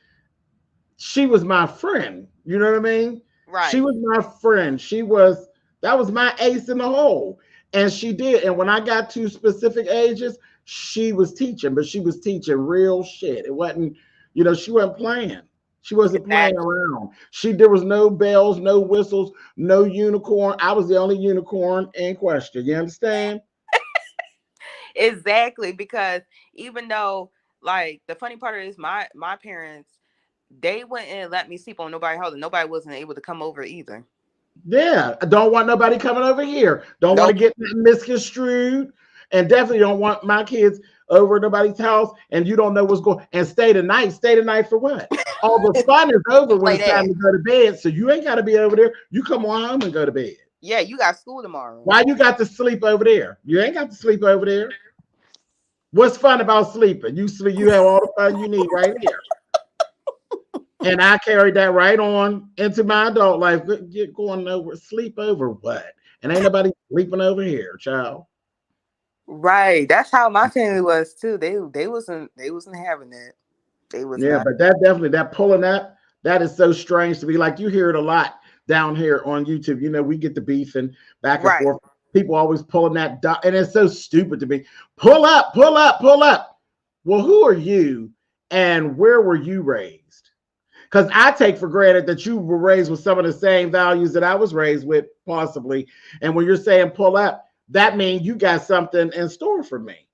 She was my friend. You know what I mean? Right. She was my friend. That was my ace in the hole. And she did. And when I got to specific ages, she was teaching, but she was teaching real shit. It wasn't, she wasn't playing. She wasn't playing around. There was no bells, no whistles, no unicorn. I was the only unicorn in question. You understand? Exactly. Because even though, like, the funny part is my parents, they wouldn't let me sleep on nobody's house, and nobody wasn't able to come over either. Yeah, I don't want nobody coming over here. Don't want to get misconstrued, and definitely don't want my kids over at nobody's house, and you don't know what's going. And stay the night. Stay the night for what? All the fun is over when it's time to go to bed. So you ain't got to be over there. You come on home and go to bed. Yeah, you got school tomorrow. Why you got to sleep over there? You ain't got to sleep over there. What's fun about sleeping? You sleep. You have all the fun you need right here. And I carried that right on into my adult life. Get going over, sleep over what? And ain't nobody sleeping over here, child. Right. That's how my family was too. They wasn't having that. They was not. But that definitely, that pulling that is so strange to me. Like, you hear it a lot down here on YouTube. We get the beefing back and forth. People always pulling that, and it's so stupid to me. Pull up, pull up, pull up. Well, who are you, and where were you raised? Because I take for granted that you were raised with some of the same values that I was raised with, possibly. And when you're saying pull up, that means you got something in store for me.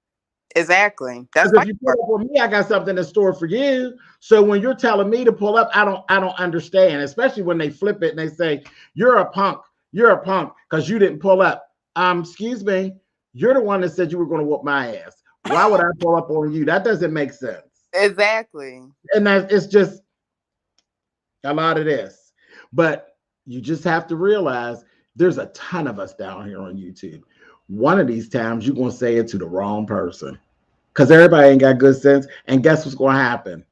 Exactly. That's if you pull up for me, I got something in store for you. So when you're telling me to pull up, I don't understand, especially when they flip it and they say, you're a punk because you didn't pull up. Excuse me, you're the one that said you were going to whoop my ass. Why would I pull up on you? That doesn't make sense. Exactly. And it's just a lot of this, but you just have to realize there's a ton of us down here on YouTube. One of these times you're going to say it to the wrong person, because everybody ain't got good sense. And guess what's going to happen?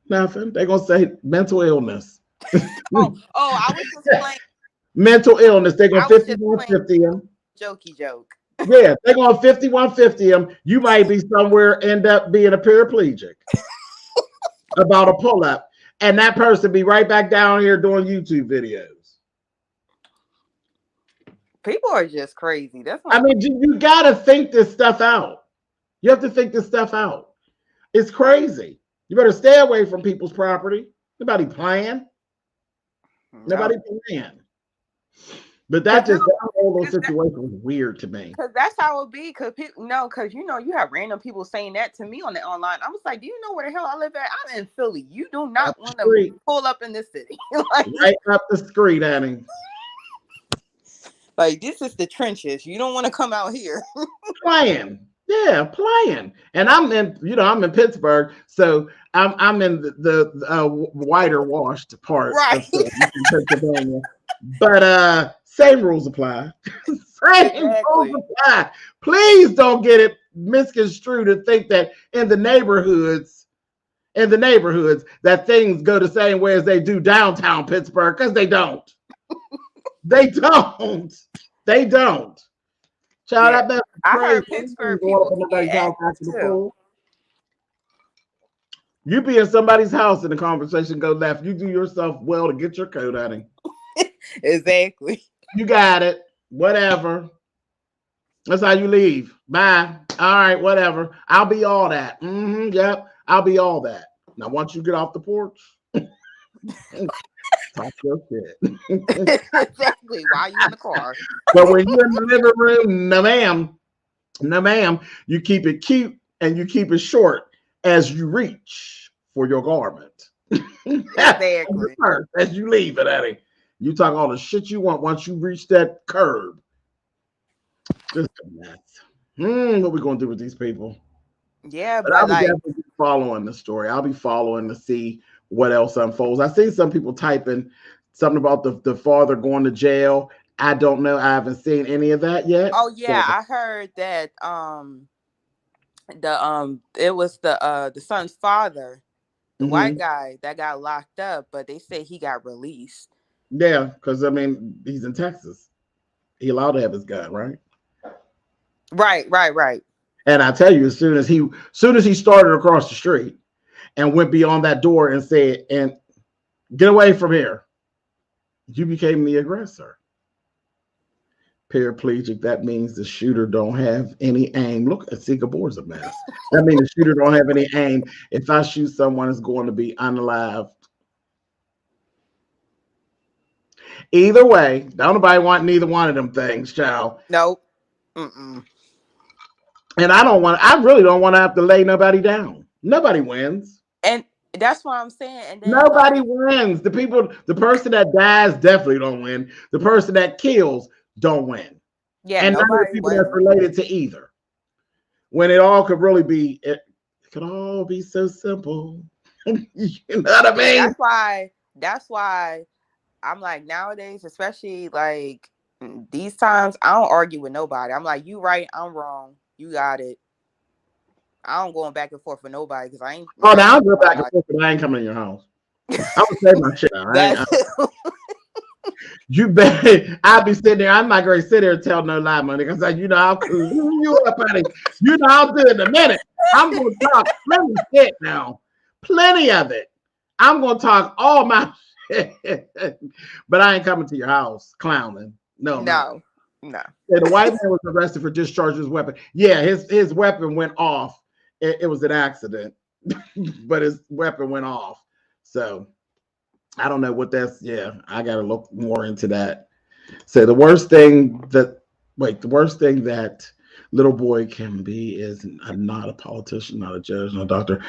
Nothing. They're gonna say mental illness. I was just playing. Mental illness. They're gonna I was just 5150 him. Jokey joke. Yeah, they're gonna 5150 him. You might be somewhere, end up being a paraplegic about a pull-up, and that person be right back down here doing YouTube videos. People are just crazy. That's I mean, you gotta think this stuff out. You have to think this stuff out. It's crazy. You better stay away from people's property. Nobody playing. Nobody playing. But that whole situation was weird to me. Because that's how it be. Because you have random people saying that to me on the online. I was like, do you know where the hell I live at? I'm in Philly. You do not want to pull up in this city. Right up the street, Annie. Like, this is the trenches. You don't want to come out here. Playing. Yeah, playing. And I'm in Pittsburgh, so I'm in the whiter washed part of Pennsylvania. But same rules apply. Rules apply. Please don't get it misconstrued to think that in the neighborhoods that things go the same way as they do downtown Pittsburgh, because they don't. They don't. They don't. Child, yeah. I heard Pittsburgh people you be in somebody's house and the conversation goes left. You do yourself well to get your coat out of. Exactly. You got it. Whatever. That's how you leave. Bye. All right, whatever. I'll be all that. Yep. I'll be all that. Now, once you get off the porch, talk your shit. Exactly. While you in the car. But when you're in the living room, no ma'am, you keep it cute and you keep it short as you reach for your garment. Exactly. As you leave it, Eddie. You talk all the shit you want once you reach that curb. Just a mess. What we gonna do with these people? Yeah, but I'll be definitely following the story. I'll be following to see what else unfolds. I see some people typing something about the father going to jail. I don't know. I haven't seen any of that yet. Oh yeah, so I heard that it was the son's father, the white guy that got locked up, but they say he got released. Yeah, because I mean he's in Texas. He allowed to have his gun, right? Right. And I tell you, as soon as he started across the street and went beyond that door and said, "And get away from here," you became the aggressor. Paraplegic, that means the shooter don't have any aim. Look, see, Gabor's a mess. That means the shooter don't have any aim. If I shoot someone, it's going to be unalived. Either way, don't nobody want neither one of them things, child. Nope. And I really don't want to have to lay nobody down. Nobody wins. And that's what I'm saying. And then, nobody wins. The person that dies definitely don't win. The person that kills don't win. Yeah, and none of the people that's related to either. When it all could really be, it could all be so simple. You know what I mean? That's why I'm like, nowadays, especially like these times, I don't argue with nobody. I'm like, you right, I'm wrong. You got it. I don't going back and forth with nobody because I ain't. Oh, now I'll go back and forth, but I ain't coming in your house. I would say my shit out. You bet. I'll be sitting there. I'm not going to sit there and tell no lie, money, because I'll cool you up, buddy. I'll do it in a minute. I'm going to talk plenty shit now. Plenty of it. I'm going to talk all my shit. But I ain't coming to your house clowning. No. Yeah, the white man was arrested for discharging his weapon. Yeah, his weapon went off. It was an accident, but his weapon went off. So I don't know what that's. Yeah, I got to look more into that. So the worst thing that little boy can be is not a politician, not a judge, not a doctor.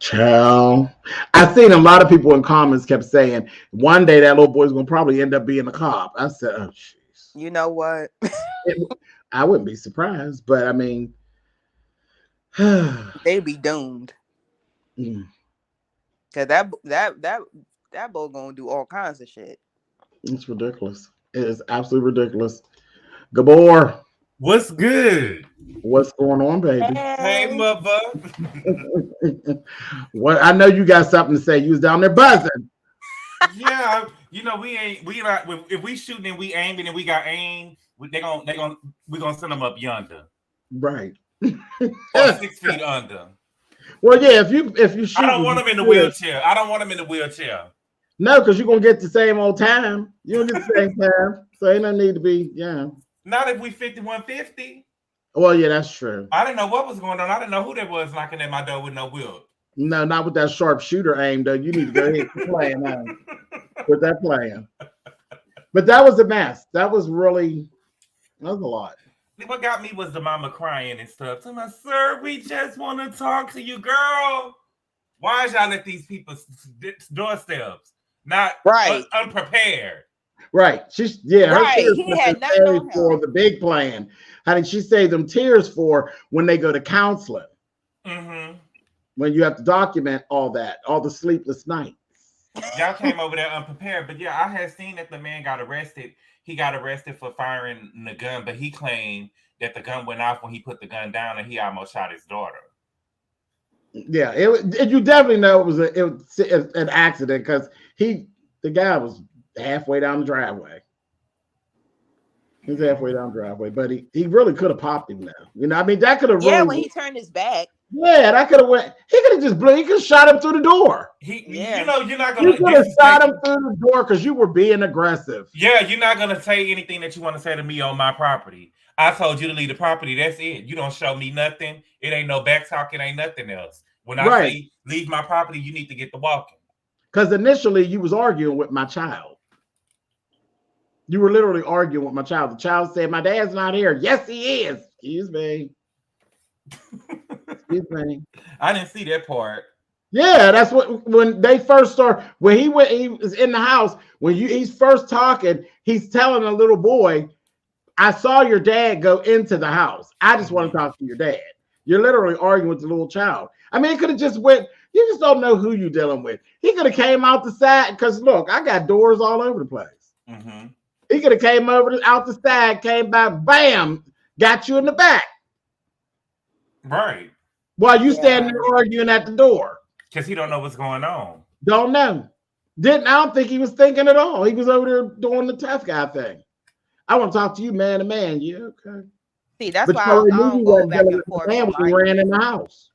Child, I seen a lot of people in comments kept saying one day that little boy's gonna probably end up being a cop. I said, oh jeez. You know what? I wouldn't be surprised, but I mean, they'd be doomed. Cause that boy gonna do all kinds of shit. It's ridiculous. It is absolutely ridiculous. Gabor, what's good? What's going on, baby? Hey, mother. What? I know you got something to say. You was down there buzzing. Yeah, we not. If we shooting and we aiming and we got aim, we're gonna send them up yonder, Right. or 6 feet under. Well, yeah. If you shoot, I don't want them in the wheelchair. I don't want them in the wheelchair. No, because you're gonna get the same old time. You don't get the same time, so ain't no need to be. Yeah. Not if we 5150. Well, yeah, that's true. I didn't know what was going on. I didn't know who that was knocking at my door with no wheel. No, not with that sharpshooter aim, though. You need to go ahead and play now. With that plan. But that was a mess. That was a lot. What got me was the mama crying and stuff. So my sir, we just want to talk to you, girl. Why y'all at these people's doorsteps? Not unprepared. Right. Her He had nothing on for him. the big plan. How did she save them tears for when they go to counseling? Mm-hmm. When you have to document all that, all the sleepless nights. Y'all came over there unprepared, but yeah, I had seen that the man got arrested. He got arrested for firing the gun, but he claimed that the gun went off when he put the gun down and he almost shot his daughter. Yeah, you definitely know it was an accident because the guy was halfway down the driveway. He was halfway down the driveway, but he really could have popped him now. You know, I mean, that could have when he turned his back. Yeah, that could have went. He could have just blew. He could have shot him through the door. You're not gonna. You could have shot him through the door because you were being aggressive. Yeah, you're not gonna say anything that you want to say to me on my property. I told you to leave the property. That's it. You don't show me nothing. It ain't no back talk. It ain't nothing else. When I say leave my property, you need to get to walking. Because initially you was arguing with my child. You were literally arguing with my child. The child said, "My dad's not here." Yes, he is. Excuse me. Excuse me. I didn't see that part. Yeah, that's when they first started. When he was in the house. When he's first talking, he's telling a little boy, "I saw your dad go into the house. I just want to talk to your dad." You're literally arguing with the little child. I mean, it could have just went. You just don't know who you're dealing with. He could have came out the side because look, I got doors all over the place. Mm-hmm. He could have came out the side, came back, bam, got you in the back. Right. While you standing there arguing at the door. Because he don't know what's going on. Don't know. I don't think he was thinking at all. He was over there doing the tough guy thing. I want to talk to you man to man. Yeah, okay. See, that's why I don't go back and forth. Man when he ran in the house.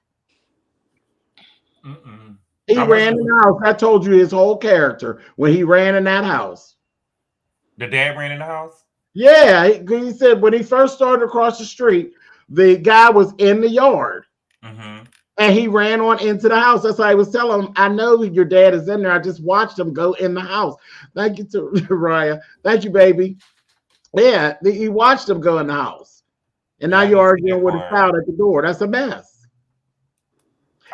Mm-mm. He ran in the house. I told you his whole character when he ran in that house. The dad ran in the house? Yeah, he said when he first started across the street, the guy was in the yard. Mm-hmm. And he ran on into the house. That's why I was telling him, I know your dad is in there. I just watched him go in the house. Thank you to Raya. Thank you, baby. Yeah, he watched him go in the house. And now you're arguing with a child at the door. That's a mess.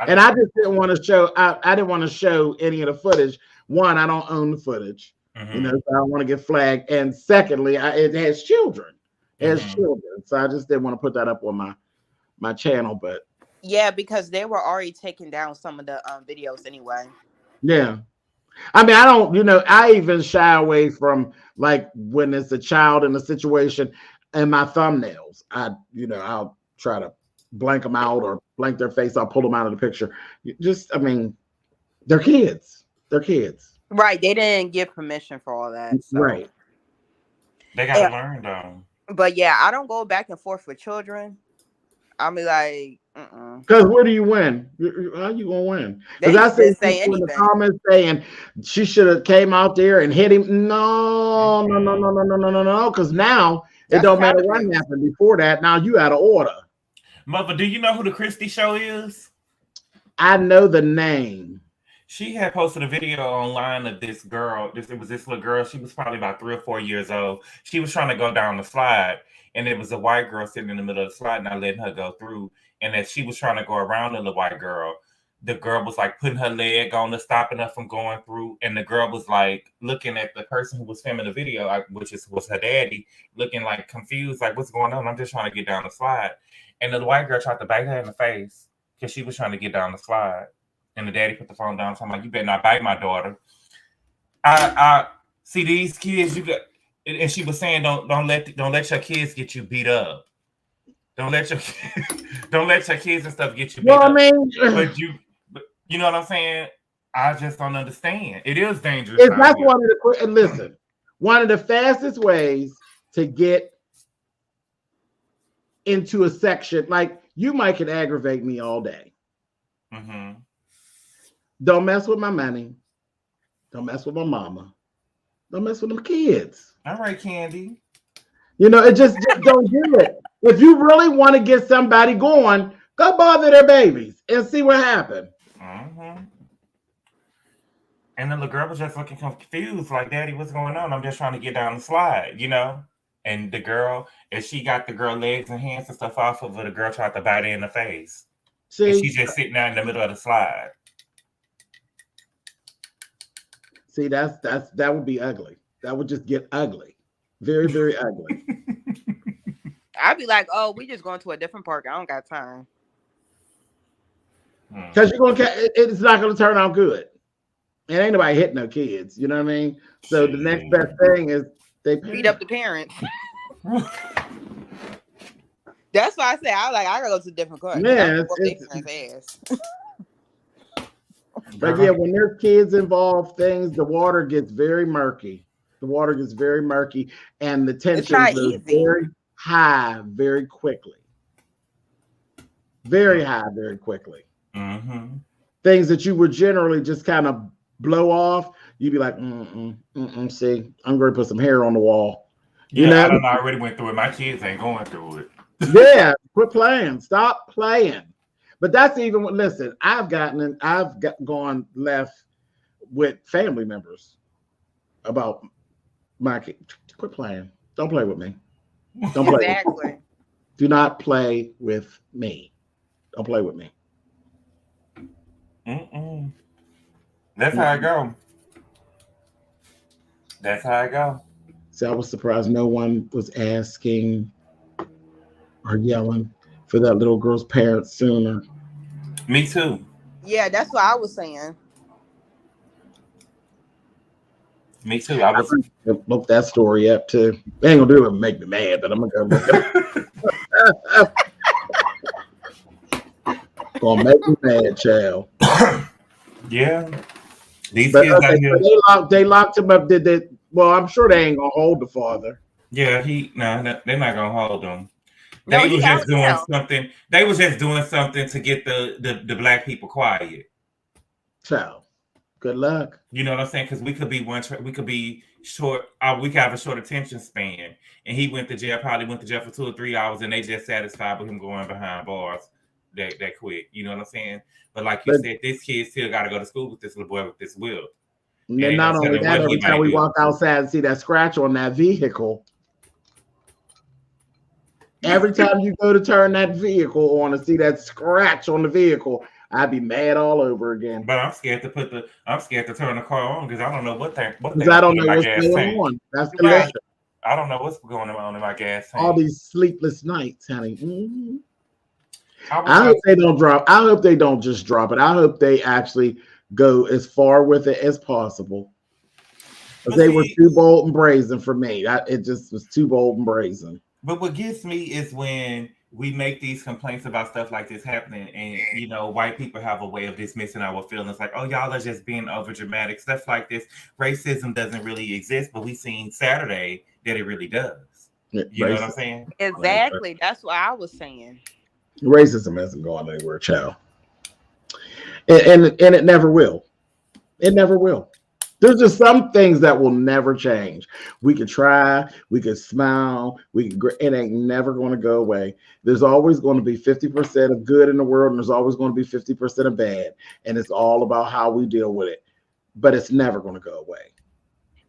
And I just didn't want to show, I didn't want to show any of the footage. One, I don't own the footage. Mm-hmm. You know, so I don't want to get flagged. And secondly, it has children. It has children. So I just didn't want to put that up on my channel, but yeah, because they were already taking down some of the videos anyway. Yeah. I mean, I don't, I even shy away from like when it's a child in a situation and my thumbnails. I'll try to blank them out or blank their face. I'll pull them out of the picture. They're kids. They're kids. Right. They didn't give permission for all that. So. Right. They got to learn though. But yeah, I don't go back and forth with children. I'll be like, because where do you win? How you gonna win? Because I say people in the comments saying she should have came out there and hit him. No. Because now it don't matter what happened before that. Now you out of order. Mother, do you know who the Christie Show is? I know the name. She had posted a video online of this girl. It was this little girl. She was probably about 3 or 4 years old. She was trying to go down the slide. And it was a white girl sitting in the middle of the slide, not letting her go through. And as she was trying to go around the white girl, the girl was like putting her leg on her, stopping her from going through. And the girl was like looking at the person who was filming the video, which was her daddy, looking like confused, like, what's going on? I'm just trying to get down the slide. And the white girl tried to bite her in the face because she was trying to get down the slide. And the daddy put the phone down. So I'm like, you better not bite my daughter. I see these kids, you got. And she was saying, don't let your kids get you beat up. Don't let your kids and stuff get you beat Well, I up. mean, But you know what I'm saying? I just don't understand. It is dangerous. that's one of the, and listen, one of the fastest ways to get into a section, like you might can aggravate me all day. Mm-hmm. Don't mess with my money. Don't mess with my mama. Don't mess with them kids. All right, Candy. You know, just don't do it. If you really want to get somebody going, go bother their babies and see what happens. Mm-hmm. And then the girl was just looking confused, like, Daddy, what's going on? I'm just trying to get down the slide, you know? And the girl, as she got the girl legs and hands and stuff off of her, the girl tried to bite her in the face. See, and she's just sitting there in the middle of the slide. See, that would be ugly. That would just get ugly. Very, very ugly. I'd be like, oh, we just going to a different park. I don't got time. Because it's not going to turn out good. And ain't nobody hitting no kids. You know what I mean? So the next best thing is they beat up the parents. That's why I say I gotta go to a different park. Yeah, but yeah, when there's kids involved, the water gets very murky. The water gets very murky, and the tension goes very high, very quickly. Very high, very quickly. Mm-hmm. Things that you would generally just kind of blow off, you'd be like, see, I'm going to put some hair on the wall. Yeah, you know? I already went through it. My kids ain't going through it. Yeah, quit playing. Stop playing. But that's even when, listen, I've gone left with family members about my kid. Quit playing. Don't play with me. Don't play with me. Do not play with me. Don't play with me. Mm-mm. That's how I go. That's how I go. So I was surprised no one was asking or yelling for that little girl's parents sooner. Me too. Yeah, that's what I was saying. Me too. I was look that story up too. They ain't gonna do it and make me mad, but I'm gonna go look it up. Gonna make me mad, child. Yeah. These kids out here. They locked him up. Did they? Well, I'm sure they ain't gonna hold the father. Yeah, they're not gonna hold him. They was just doing something. They was just doing something to get the black people quiet. So, good luck. You know what I'm saying? Because we could be short. We could have a short attention span. And he probably went to jail for 2 or 3 hours, and they just satisfied with him going behind bars that quick. You know what I'm saying? But like you said, this kid still got to go to school with this little boy with this will. And not only that, every time we walk outside and see that scratch on that vehicle. Every time you go to turn that vehicle on and see that scratch on the vehicle, I'd be mad all over again. But I'm scared to turn the car on because I don't know what I don't know what's going on. That's the lesson. I don't know what's going on in my gas tank. All these sleepless nights, honey. Mm-hmm. I hope they don't drop. I hope they don't just drop it. I hope they actually go as far with it as possible. Because they were too bold and brazen for me. It just was too bold and brazen. But what gets me is when we make these complaints about stuff like this happening, and white people have a way of dismissing our feelings, like, oh, y'all are just being over dramatic, stuff like this. Racism doesn't really exist, but we seen Saturday that it really does. You know what I'm saying? Exactly. That's what I was saying. Racism hasn't gone anywhere, child. And it never will. It never will. There's just some things that will never change. We could try, we could smile, it ain't never going to go away. There's always going to be 50% of good in the world, and there's always going to be 50% of bad. And it's all about how we deal with it. But it's never going to go away.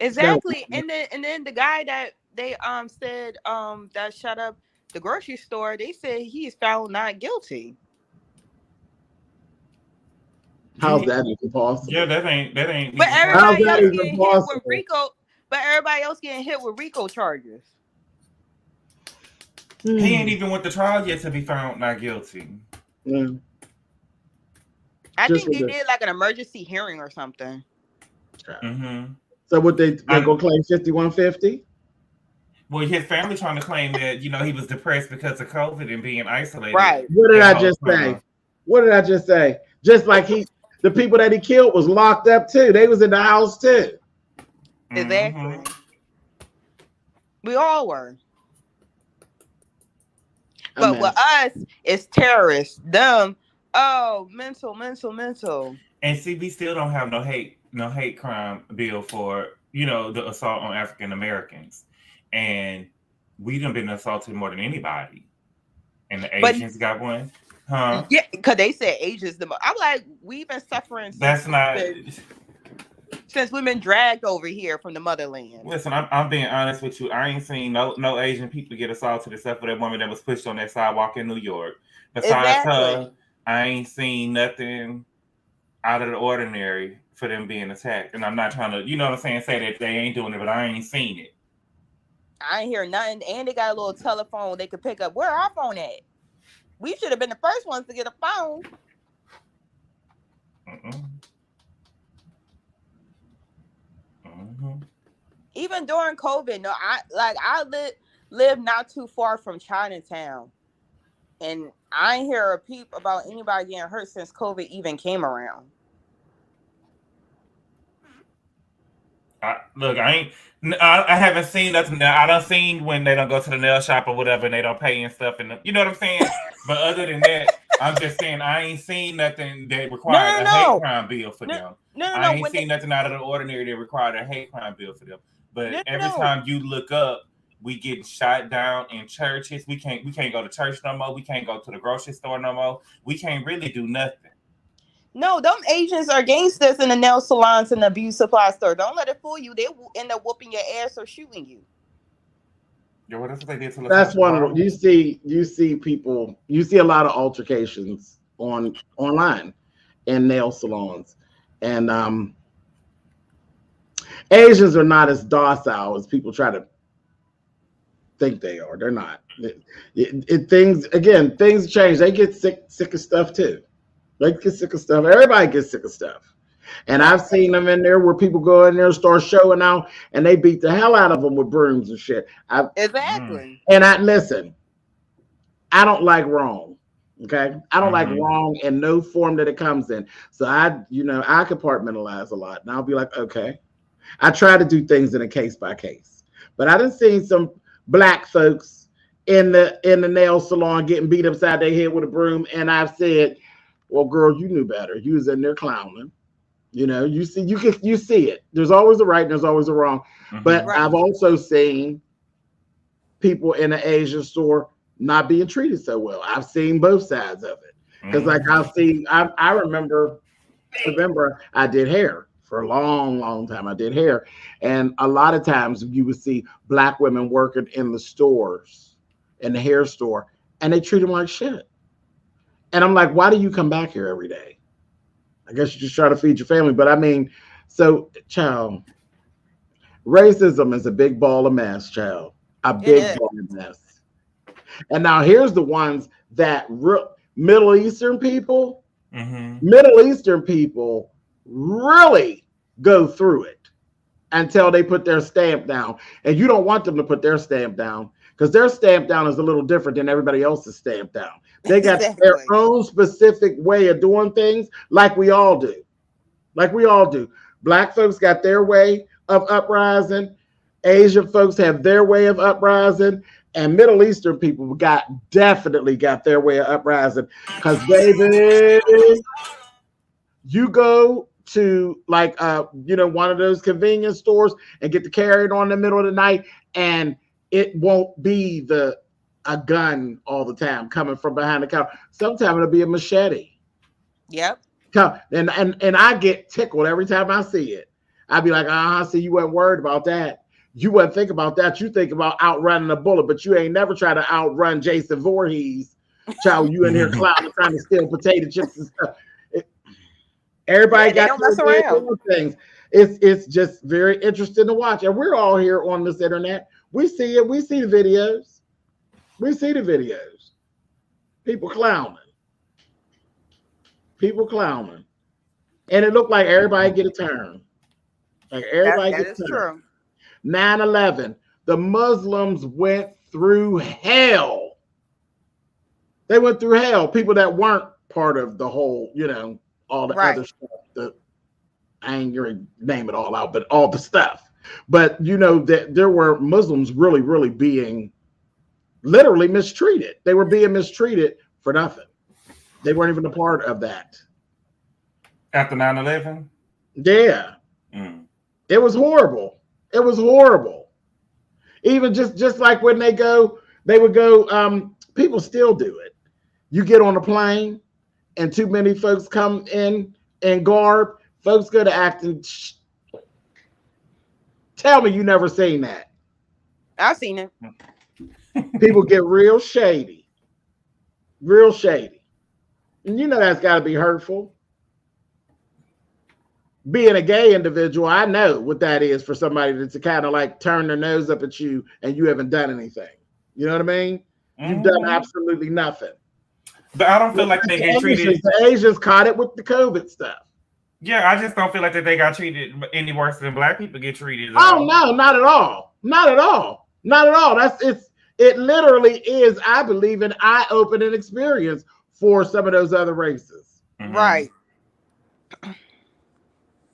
Exactly. And then the guy that they said that shut up the grocery store, they said he's found not guilty. How's that even possible? Yeah, that ain't. But everybody else getting hit with RICO. But everybody else getting hit with RICO charges. He ain't even went to trial yet to be found not guilty. Yeah. I think they did like an emergency hearing or something. Mm-hmm. So what they gonna claim 5150? Well, his family trying to claim that he was depressed because of COVID and being isolated. Right. What did I just say? What did I just say? Just like the people that he killed was locked up too. They was in the house too. Exactly. Mm-hmm. We all were. But with us, it's terrorists. Them, mental. And see, we still don't have no hate crime bill for the assault on African Americans, and we done been assaulted more than anybody. And the Asians got one, huh? Yeah, because they said Asians. I'm like, we've been suffering. Since we've been dragged over here from the motherland. Listen, I'm being honest with you. I ain't seen no Asian people get assaulted except for that woman that was pushed on that sidewalk in New York. Besides her, I ain't seen nothing out of the ordinary for them being attacked. And I'm not trying to, say that they ain't doing it, but I ain't seen it. I ain't hear nothing. And they got a little telephone they could pick up. Where our phone at? We should have been the first ones to get a phone. Even during COVID, I live not too far from Chinatown, and I ain't hear a peep about anybody getting hurt since COVID even came around. I haven't seen nothing. I done seen when they don't go to the nail shop or whatever, and they don't pay and stuff, and you know what I'm saying. But other than that, I'm just saying I ain't seen nothing that required a hate crime bill for them. I ain't seen nothing out of the ordinary that required a hate crime bill for them. But every time you look up, we get shot down in churches. We can't go to church no more. We can't go to the grocery store no more. We can't really do nothing. No, them Asians are gangsters in the nail salons and the beauty supply store. Don't let it fool you. They will end up whooping your ass or shooting you. Yeah, well, that's what they did to That's one of the, you see people, you see a lot of altercations online in nail salons. And Asians are not as docile as people try to think they are. They're not. Things change. They get sick of stuff too. They get sick of stuff. Everybody gets sick of stuff. And I've seen them in there where people go in there and start showing out, and they beat the hell out of them with brooms and shit. Exactly. And listen, I don't like wrong. Okay, I don't like wrong in no form that it comes in. So I compartmentalize a lot, and I'll be like, okay. I try to do things in a case by case, but I done seen some black folks in the nail salon getting beat upside their head with a broom, and I've said, well, girl, you knew better. You was in there clowning. You see it. There's always a right and there's always a wrong. But I've also seen people in an Asian store not being treated so well. I've seen both sides of it. Because I remember I did hair for a long, long time. I did hair. And a lot of times you would see black women working in the stores, in the hair store, and they treat them like shit. And I'm like, why do you come back here every day? I guess you just try to feed your family. But I mean, so, child, racism is a big ball of mess, child. A big ball of mess. And now here's the ones that Middle Eastern people really go through it until they put their stamp down. And you don't want them to put their stamp down because their stamp down is a little different than everybody else's stamp down. They got their own specific way of doing things like we all do. Black folks got their way of uprising. Asian folks have their way of uprising. And Middle Eastern people definitely got their way of uprising. Because, baby, you go to one of those convenience stores and get to carry it on in the middle of the night, and it won't be a gun all the time coming from behind the counter. Sometimes it'll be a machete. Yep. And I get tickled every time I see it. I'd be like, see, you weren't worried about that. You wouldn't think about that. You think about outrunning a bullet, but you ain't never tried to outrun Jason Voorhees. Child, you in here clowning, trying to steal potato chips and stuff. Everybody got their things. It's just very interesting to watch. And we're all here on this internet. We see it. We see the videos. People clowning. And it looked like everybody get a turn. Like everybody gets a turn. 9/11. the Muslims went through hell. They went through hell. People that weren't part of the whole, all the other stuff. I ain't gonna name it all out, but all the stuff. But that there were Muslims really, really being literally mistreated. They were being mistreated for nothing. They weren't even a part of that. After 9/11? Yeah. It was horrible. It was horrible. Even just like when they would go, people still do it. You get on a plane and too many folks come in garb, folks go to acting. Tell me you never seen that. I've seen it. People get real shady. Real shady. And that's got to be hurtful. Being a gay individual, I know what that is for somebody to kind of like turn their nose up at you and you haven't done anything. You know what I mean? You've done absolutely nothing. But I don't feel like they get treated. The Asians caught it with the COVID stuff. Yeah, I just don't feel like that they got treated any worse than black people get treated. Oh no, not at all. Not at all. Not at all. It literally is, I believe, an eye-opening experience for some of those other races. Right.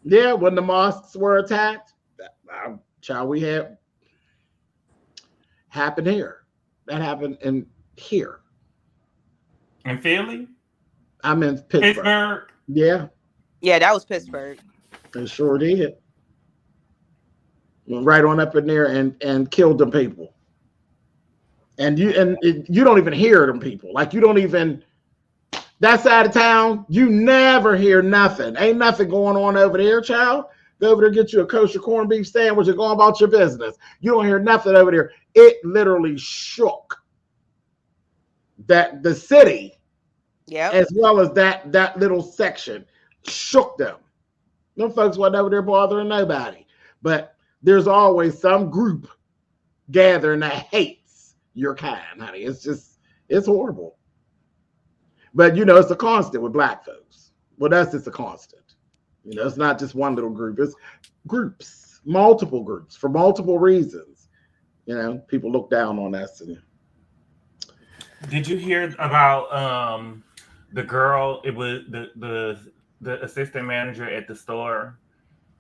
Yeah, when the mosques were attacked, child, we had happened here. That happened here. In Philly? I'm in Pittsburgh. Yeah. Yeah, that was Pittsburgh. It sure did. Went right on up in there and killed them people. And you don't even hear them people. Like you don't even, that side of town, you never hear nothing. Ain't nothing going on over there, child. Go over there, get you a kosher corned beef sandwich and go about your business. You don't hear nothing over there. It literally shook the city, as well as that little section, shook them. Them folks wasn't over there bothering nobody. But there's always some group gathering that hates your kind, honey. It's horrible. But it's a constant with black folks. With us, it's a constant. It's not just one little group. It's groups, multiple groups for multiple reasons. People look down on us. Did you hear about the girl? It was the assistant manager at the store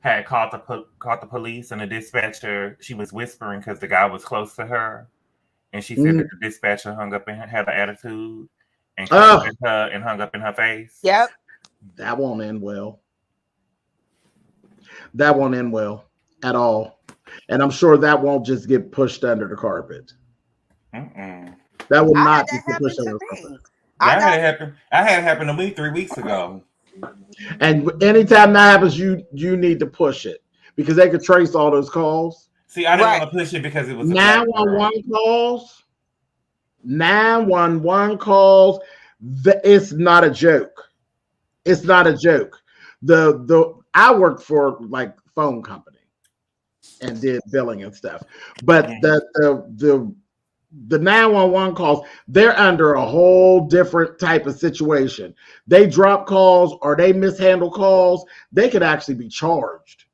had called the police, and the dispatcher, she was whispering because the guy was close to her, and she said that the dispatcher hung up and had an attitude and hung up in her face. Yep. That won't end well. That won't end well at all. And I'm sure that won't just get pushed under the carpet. That will not get pushed under the carpet. I had it happen to me 3 weeks ago. And anytime that happens, you need to push it because they could trace all those calls. See, I didn't want to push it because it was 911 calls. 911 calls. It's not a joke. It's not a joke. I worked for like phone company and did billing and stuff, but the 911 calls, they're under a whole different type of situation. They drop calls or they mishandle calls. They could actually be charged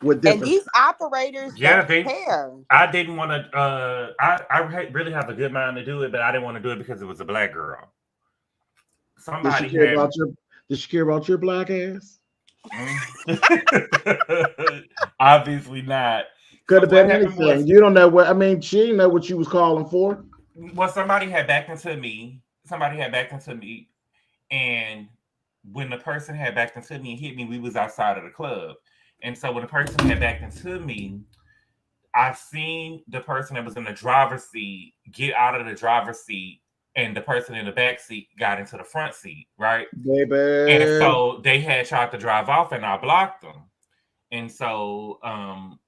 with different. And these operators don't care. I didn't want to. I really have a good mind to do it, but I didn't want to do it because it was a black girl. Did she care about your black ass? Obviously not. Could have been anything. You don't know what. I mean, she didn't know what you was calling for. Well, somebody had backed into me. And when the person had backed into me and hit me, we was outside of the club. And so when the person had backed into me, I seen the person that was in the driver's seat get out of the driver's seat, and the person in the back seat got into the front seat, right? Baby. And so they had tried to drive off, and I blocked them. And so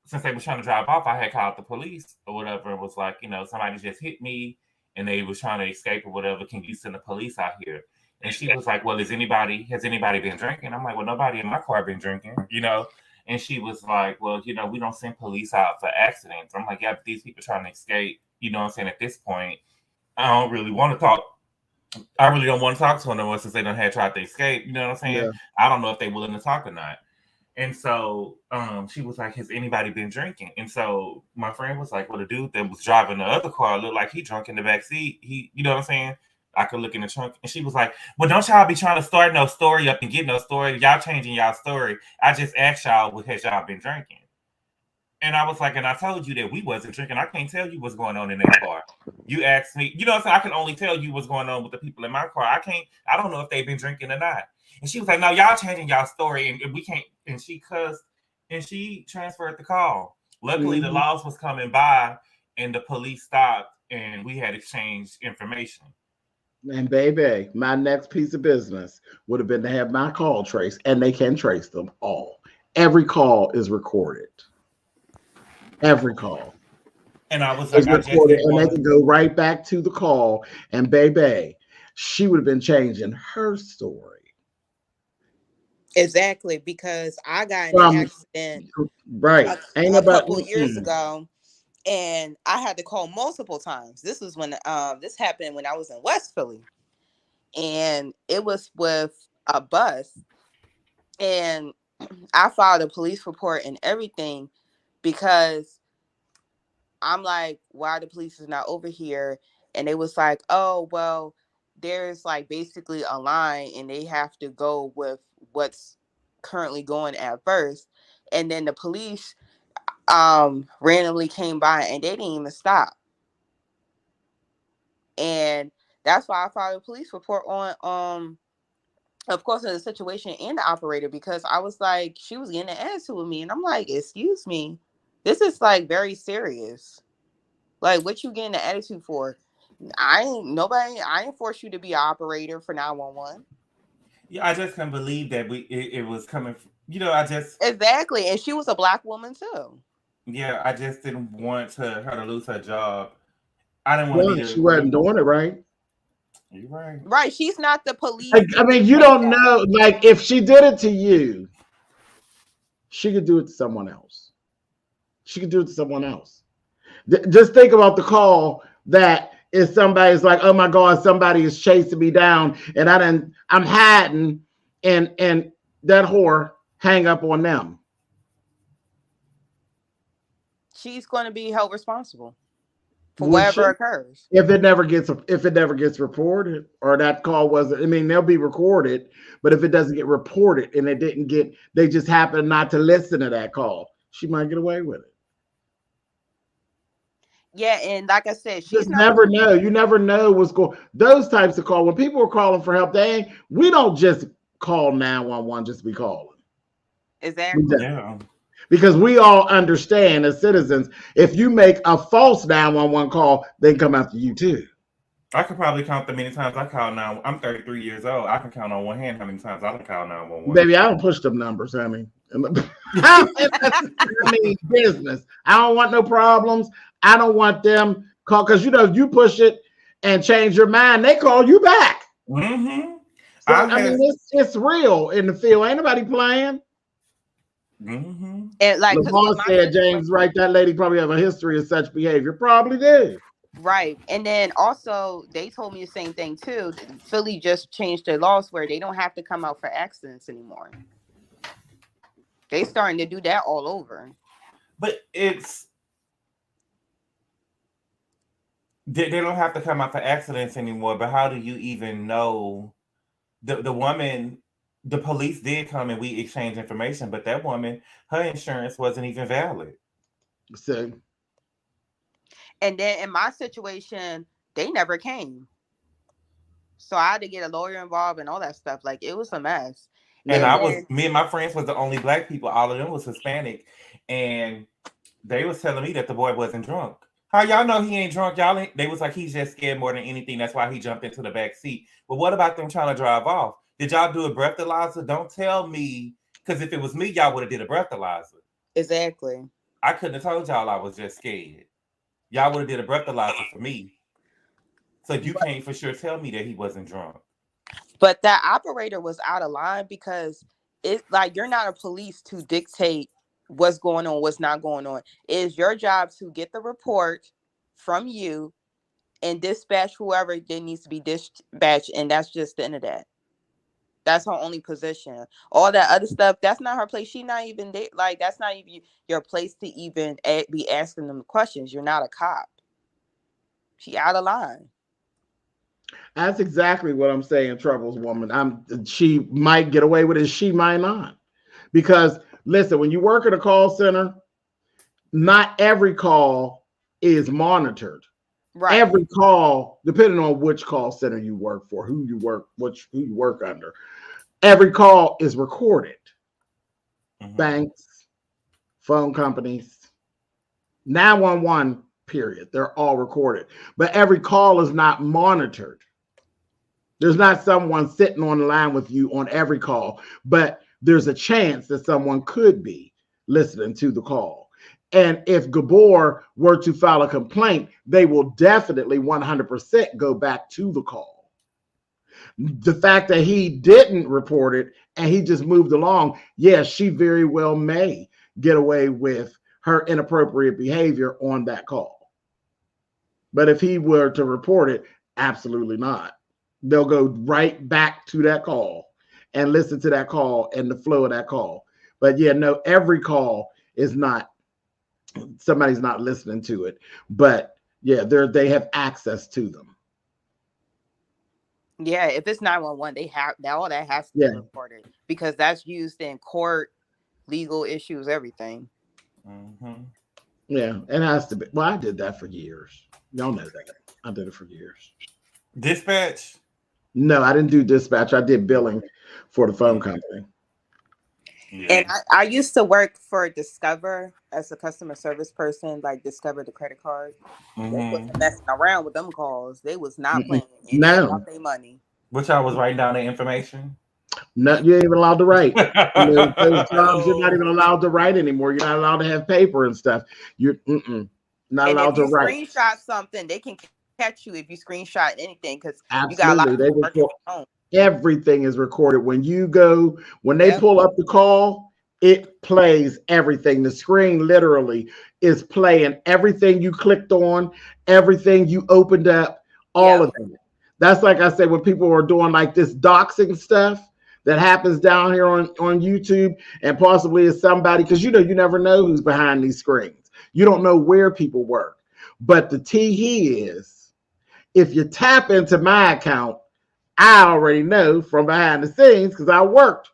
since they was trying to drive off, I had called the police or whatever. It was like, somebody just hit me, and they was trying to escape or whatever. Can you send the police out here? And she was like, well, has anybody been drinking? I'm like, well, nobody in my car been drinking, And she was like, well, we don't send police out for accidents. I'm like, yeah, but these people trying to escape, at this point, I don't really want to talk. I really don't want to talk to them since they done had tried to escape. You know what I'm saying? Yeah. I don't know if they're willing to talk or not. And so she was like, has anybody been drinking? And so my friend was like, well, the dude that was driving the other car looked like he drunk in the back seat. He, you know what I'm saying? I could look in the trunk. And she was like, well, don't y'all be trying to start no story up and get no story. Y'all changing y'all story. I just asked y'all, well, has y'all been drinking? And I was like, and I told you that we wasn't drinking. I can't tell you what's going on in that car. You asked me, you know what I'm saying? I can only tell you what's going on with the people in my car. I don't know if they've been drinking or not. And she was like, no, y'all changing y'all story and we can't. And she cussed and she transferred the call. Luckily, the laws was coming by and the police stopped and we had exchanged information. And baby, my next piece of business would have been to have my call traced, and they can trace them all. Every call is recorded. Every call. And I was like, recorded, and they can go right back to the call. And baby, she would have been changing her story. Exactly, because I got in an accident a couple of years ago, and I had to call multiple times. This was when this happened when I was in West Philly, and it was with a bus, and I filed a police report and everything because I'm like, why the police is not over here? And it was like, oh, well, there's like basically a line and they have to go with what's currently going at first. And then the police randomly came by and they didn't even stop. And that's why I filed a police report on of course, in the situation and the operator, because I was like, she was getting an attitude with me. And I'm like, excuse me, this is like very serious. Like, what you getting an attitude for? I ain't forced you to be an operator for 911. Yeah, I just can't believe that it was coming. I just exactly, and she was a Black woman too. Yeah, I just didn't want her to lose her job. I didn't want to be. She wasn't doing it right. You're right. Right, she's not the police. I mean, you don't know. Like, if she did it to you, she could do it to someone else. She could do it to someone else. Just think about the call that is somebody's like, oh my God, somebody is chasing me down and I'm hiding and that whore hang up on them. She's going to be held responsible for whatever occurs. If it never gets reported, or that call wasn't, I mean, they'll be recorded, but if it doesn't get reported and they just happen not to listen to that call, she might get away with it. Yeah, and like I said, she's never know. You never know what's going. Those types of calls, when people are calling for help, we don't just call 911 just to be calling. Exactly. Yeah. Because we all understand as citizens, if you make a false 911 call, they can come after you too. I could probably count the many times I called 911. I'm 33 years old. I can count on one hand how many times I can call 911. Baby, I don't push them numbers, honey. I mean, business. I don't want no problems. I don't want them call, because you push it and change your mind, they call you back. Mm-hmm. So, I mean, it's real in the field. Ain't nobody playing. Mm-hmm. And like LeVon said, James, right? That lady probably have a history of such behavior. Probably did. Right. And then also they told me the same thing too. Philly just changed their laws where they don't have to come out for accidents anymore. They starting to do that all over. But they don't have to come out for accidents anymore. But how do you even know? The woman, the police did come and we exchanged information, but that woman, her insurance wasn't even valid. So, and then in my situation, they never came. So I had to get a lawyer involved and all that stuff. Like, it was a mess. And me and my friends was the only Black people. All of them was Hispanic. And they was telling me that the boy wasn't drunk. How y'all know he ain't drunk? They was like, he's just scared more than anything. That's why he jumped into the back seat. But what about them trying to drive off? Did y'all do a breathalyzer? Don't tell me. Because if it was me, y'all would have did a breathalyzer. Exactly. I couldn't have told y'all I was just scared. Y'all would have did a breathalyzer for me. So you can't for sure tell me that he wasn't drunk. But that operator was out of line, because it's like, you're not a police to dictate what's going on, what's not going on. It's your job to get the report from you and dispatch whoever that needs to be dispatched, and that's just the end of that. That's her only position. All that other stuff, that's not her place. She not even there. Like, that's not even your place to even be asking them questions. You're not a cop. She out of line. That's exactly what I'm saying, Troubles woman. She might get away with it, she might not. Because listen, when you work at a call center, not every call is monitored. Right. Every call, depending on which call center you work for, who you work under, every call is recorded. Banks, phone companies, 911, period. They're all recorded. But every call is not monitored. There's not someone sitting on the line with you on every call, but there's a chance that someone could be listening to the call. And if Gabor were to file a complaint, they will definitely 100% go back to the call. The fact that he didn't report it and he just moved along, yes, she very well may get away with her inappropriate behavior on that call. But if he were to report it, absolutely not. They'll go right back to that call and listen to that call and the flow of that call. But yeah, no, every call is not, somebody's not listening to it. But yeah, they have access to them. Yeah, if it's 911, they have all that has to be reported because that's used in court, legal issues, everything. Yeah, it has to be. Well, I did that for years. Y'all know that. I did it for years. Dispatch? No, I didn't do dispatch. I did billing for the phone company. Yeah. And I used to work for Discover as a customer service person, like Discover the credit card. They wasn't messing around with them calls. They was not playing anything about their money. Which I was writing down the information. No, you ain't even allowed to write. Those jobs, you're not even allowed to write anymore. You're not allowed to have paper and stuff. You're not allowed to write. If you screenshot something, they can catch you if you screenshot anything because absolutely. You got a lot of people working from home. Everything is recorded. When they pull up the call, it plays everything. The screen literally is playing everything you clicked on, everything you opened up, all of it. That's like I said, when people are doing like this doxing stuff that happens down here on YouTube, and possibly is somebody, because you never know who's behind these screens. You don't know where people work. But the he is, if you tap into my account, I already know from behind the scenes because I worked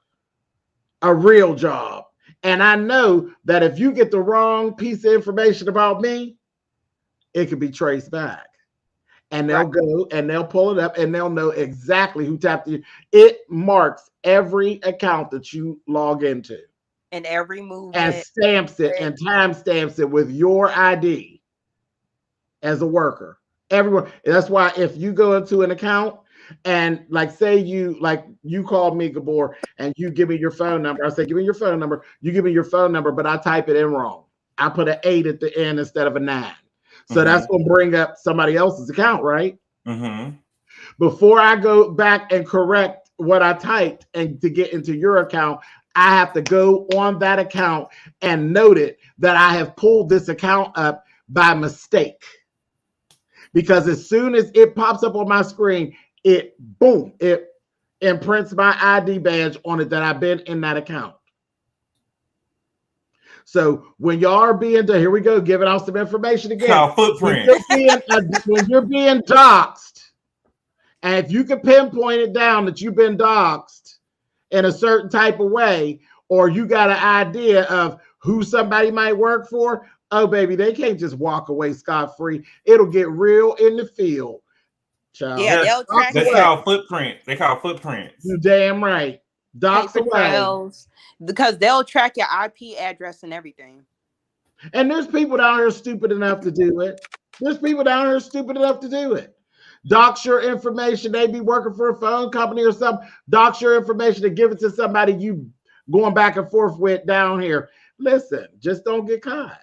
a real job. And I know that if you get the wrong piece of information about me, it could be traced back. And they'll go and they'll pull it up and they'll know exactly who tapped you. It marks every account that you log into. And every movement. And stamps it and time stamps it with your ID as a worker. Everyone. That's why if you go into an account and like say you called me, Gabor, and you give me your phone number. I say, give me your phone number. You give me your phone number, but I type it in wrong. I put an 8 at the end instead of a 9. So that's going to bring up somebody else's account, right? Before I go back and correct what I typed and to get into your account, I have to go on that account and note it that I have pulled this account up by mistake. Because as soon as it pops up on my screen, it imprints my ID badge on it that I've been in that account. So when y'all are being done, here we go, giving out some information again. Footprint. When you're being doxxed, and if you can pinpoint it down that you've been doxxed in a certain type of way, or you got an idea of who somebody might work for, oh baby, they can't just walk away scot-free. It'll get real in the field. Child. Yeah, they'll track That's called footprint. They call footprints. You're damn right. Dox away. Because they'll track your IP address and everything. And there's people down here stupid enough to do it. Dox your information. They be working for a phone company or something. Dox your information and give it to somebody you going back and forth with down here. Listen, just don't get caught.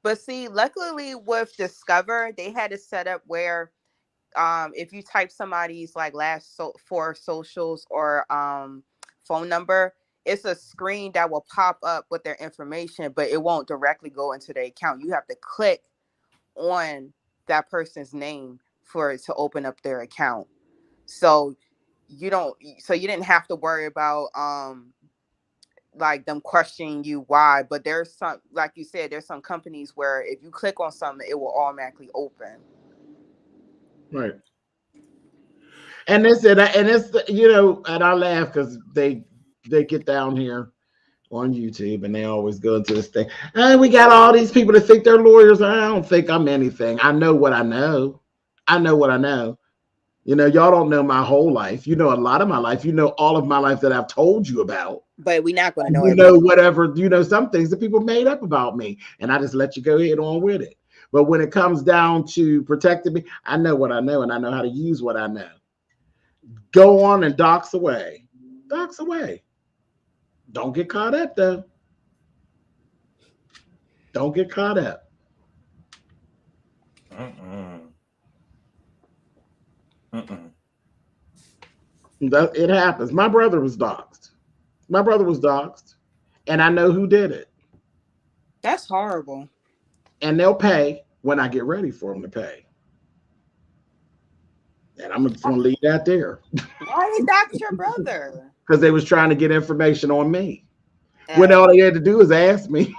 But see, luckily with Discover, they had it set up where if you type somebody's like last 4 socials or phone number, it's a screen that will pop up with their information, but it won't directly go into their account. You have to click on that person's name for it to open up their account. So you don't, so you didn't have to worry about like them questioning you why. But there's some, like you said, there's some companies where if you click on something, it will automatically open. Right. And it's and it's you know, and I laugh because they get down here on YouTube and they always go into this thing. And we got all these people that think they're lawyers. I don't think I'm anything. I know what I know. I know what I know. You know, y'all don't know my whole life. You know a lot of my life. You know all of my life that I've told you about. But we're not going to know. You know whatever. You know some things that people made up about me, and I just let you go ahead on with it. But when it comes down to protecting me, I know what I know, and I know how to use what I know. Go on and dox away. Dox away. Don't get caught up, though. Don't get caught up. It happens. My brother was doxxed. My brother was doxxed, and I know who did it. That's horrible. And they'll pay when I get ready for them to pay. And I'm just going to leave that there. Why did dox your brother? Because they was trying to get information on me. When all they had to do is ask me.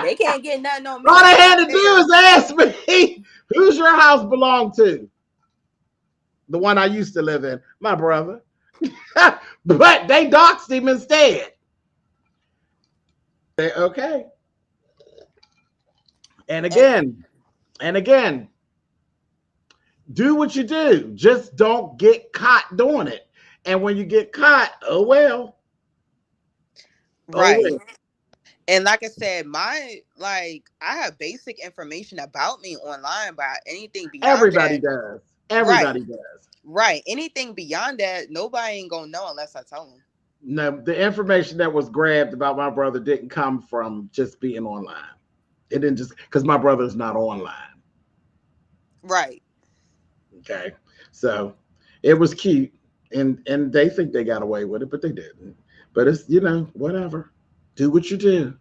They can't get nothing on me. All they had to do is ask me, who's your house belong to? The one I used to live in, my brother. But they doxed him instead. Okay. And again, do what you do. Just don't get caught doing it. And when you get caught, oh well. Right. Oh well. And like I said, I have basic information about me online, but anything beyond everybody does. Everybody does. Right. Anything beyond that, nobody ain't gonna know unless I tell them. No, the information that was grabbed about my brother didn't come from just being online. It didn't just because my brother's not online. Right. Okay. So it was cute. And they think they got away with it, but they didn't. But it's, you know, whatever. Do what you do.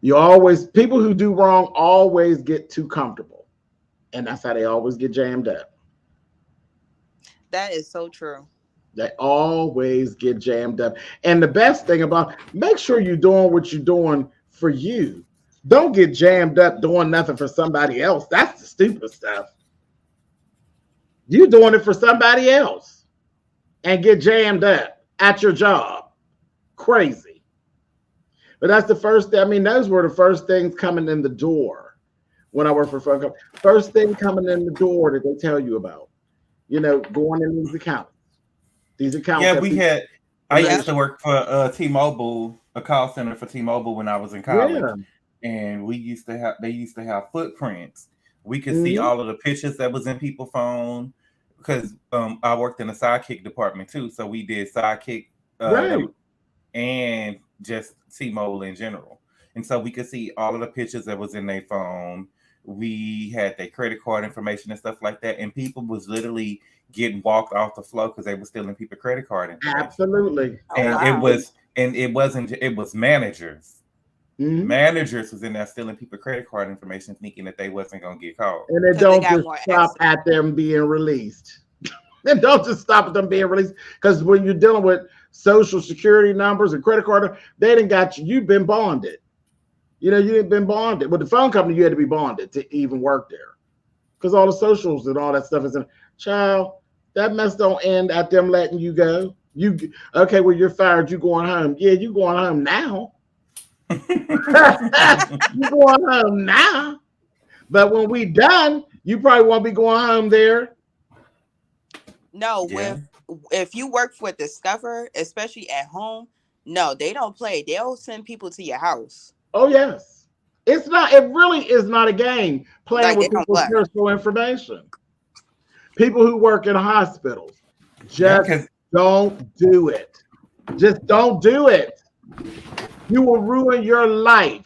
People who do wrong always get too comfortable. And that's how they always get jammed up. That is so true. They always get jammed up. And the best thing about, make sure you're doing what you're doing for you. Don't get jammed up doing nothing for somebody else. That's the stupid stuff. You're doing it for somebody else and get jammed up at your job. Crazy. But that's the first thing. I mean, those were the first things coming in the door when I worked for Fun Company. First thing coming in the door that they tell you about, you know, going in these accounts. These accounts. Yeah, I used to work for T-Mobile, a call center for T-Mobile when I was in college. Yeah. And they used to have footprints. We could see all of the pictures that was in people's phone because I worked in the Sidekick department too. So we did Sidekick and just T-Mobile in general. And so we could see all of the pictures that was in their phone. We had their credit card information and stuff like that. And people was literally getting walked off the floor because they were stealing people's credit card information. Absolutely. And it was managers. Mm-hmm. Managers was in there stealing people's credit card information, thinking that they wasn't gonna get caught. And it don't just stop at them being released. It don't just stop at them being released, because when you're dealing with social security numbers and credit card, they didn't got you. You've been bonded. You know, you didn't been bonded. With the phone company, you had to be bonded to even work there, because all the socials and all that stuff is in. Child, that mess don't end at them letting you go. Okay? Well, you're fired. You going home? Yeah, you going home now. You going home now, but when we done, you probably won't be going home there. No, if you work for Discover, especially at home, no, they don't play. They'll send people to your house. Oh yes, it really is not a game playing with people's personal information. People who work in hospitals, just don't do it. Just don't do it. You will ruin your life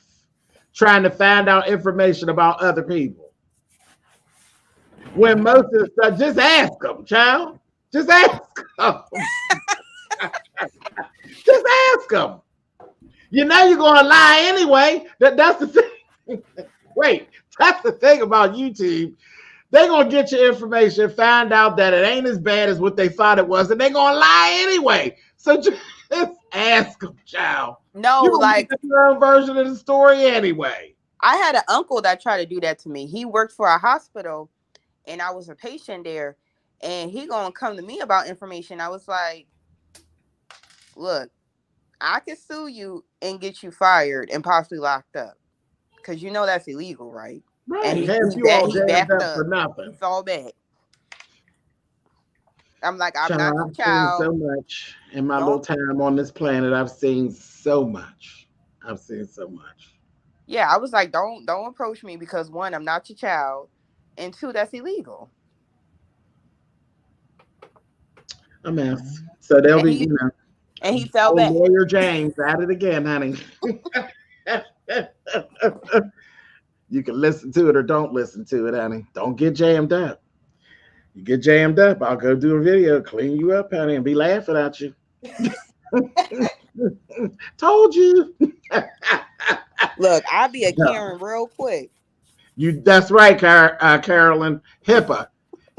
trying to find out information about other people. When most of the stuff, just ask them, child. Just ask them. Just ask them. You know you're going to lie anyway. That's the thing. Wait, that's the thing about YouTube. They're going to get your information, find out that it ain't as bad as what they thought it was, and they're going to lie anyway. So just ask them, child. No, You're like your own version of the story anyway. I had an uncle that tried to do that to me. He worked for a hospital, and I was a patient there, and he gonna come to me about information. I was like, look, I can sue you and get you fired and possibly locked up, because you know that's illegal, right? Right. And he backed up for nothing. He fell back. I'm like, I'm Child, not I've your child. seen so much in my little time on this planet. I've seen so much. Yeah, I was like, don't approach me because one, I'm not your child, and two, that's illegal. A mess. So they'll be, you know. And he fell back. Lawyer James at it again, honey. You can listen to it or don't listen to it, honey. Don't get jammed up. You get jammed up, I'll go do a video, clean you up, honey, and be laughing at you. Told you. Look, I'll be a Karen real quick. That's right, Carolyn. HIPAA,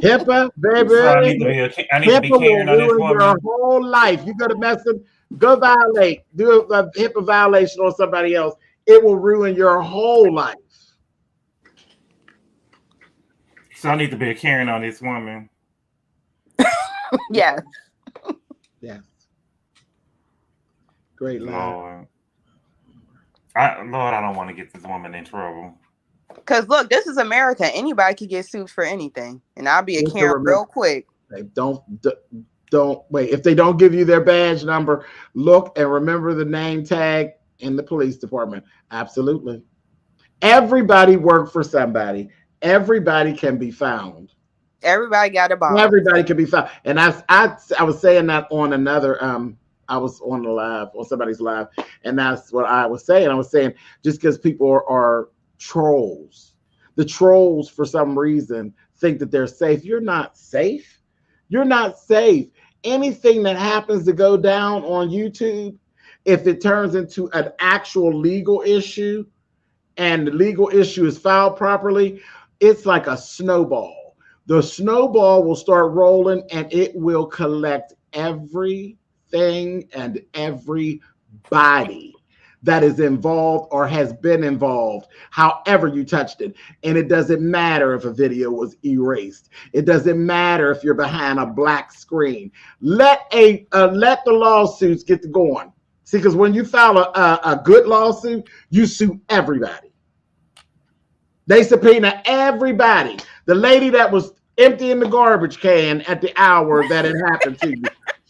baby. So I need to be Karen on this woman. Your whole life. You go to mess up, go violate, do a HIPAA violation on somebody else. It will ruin your whole life. So I need to be a Karen on this woman. Yes. Yes. Great Lord. I don't want to get this woman in trouble. Because look, this is America. Anybody can get sued for anything, and I'll be a Karen real quick. Don't wait. If they don't give you their badge number, look and remember the name tag in the police department. Absolutely. Everybody worked for somebody. Everybody can be found. Everybody got a bomb. Everybody can be found. And I was saying that on another I was on somebody's live, and that's what I was saying. I was saying just because people are trolls, the trolls for some reason think that they're safe. You're not safe. You're not safe. Anything that happens to go down on YouTube, if it turns into an actual legal issue and the legal issue is filed properly, it's like a snowball. The snowball will start rolling and it will collect everything and everybody that is involved or has been involved, however you touched it. And it doesn't matter if a video was erased. It doesn't matter if you're behind a black screen. Let the lawsuits get going. See, because when you file a good lawsuit, you sue everybody. They subpoena everybody. The lady that was emptying the garbage can at the hour that it happened to you,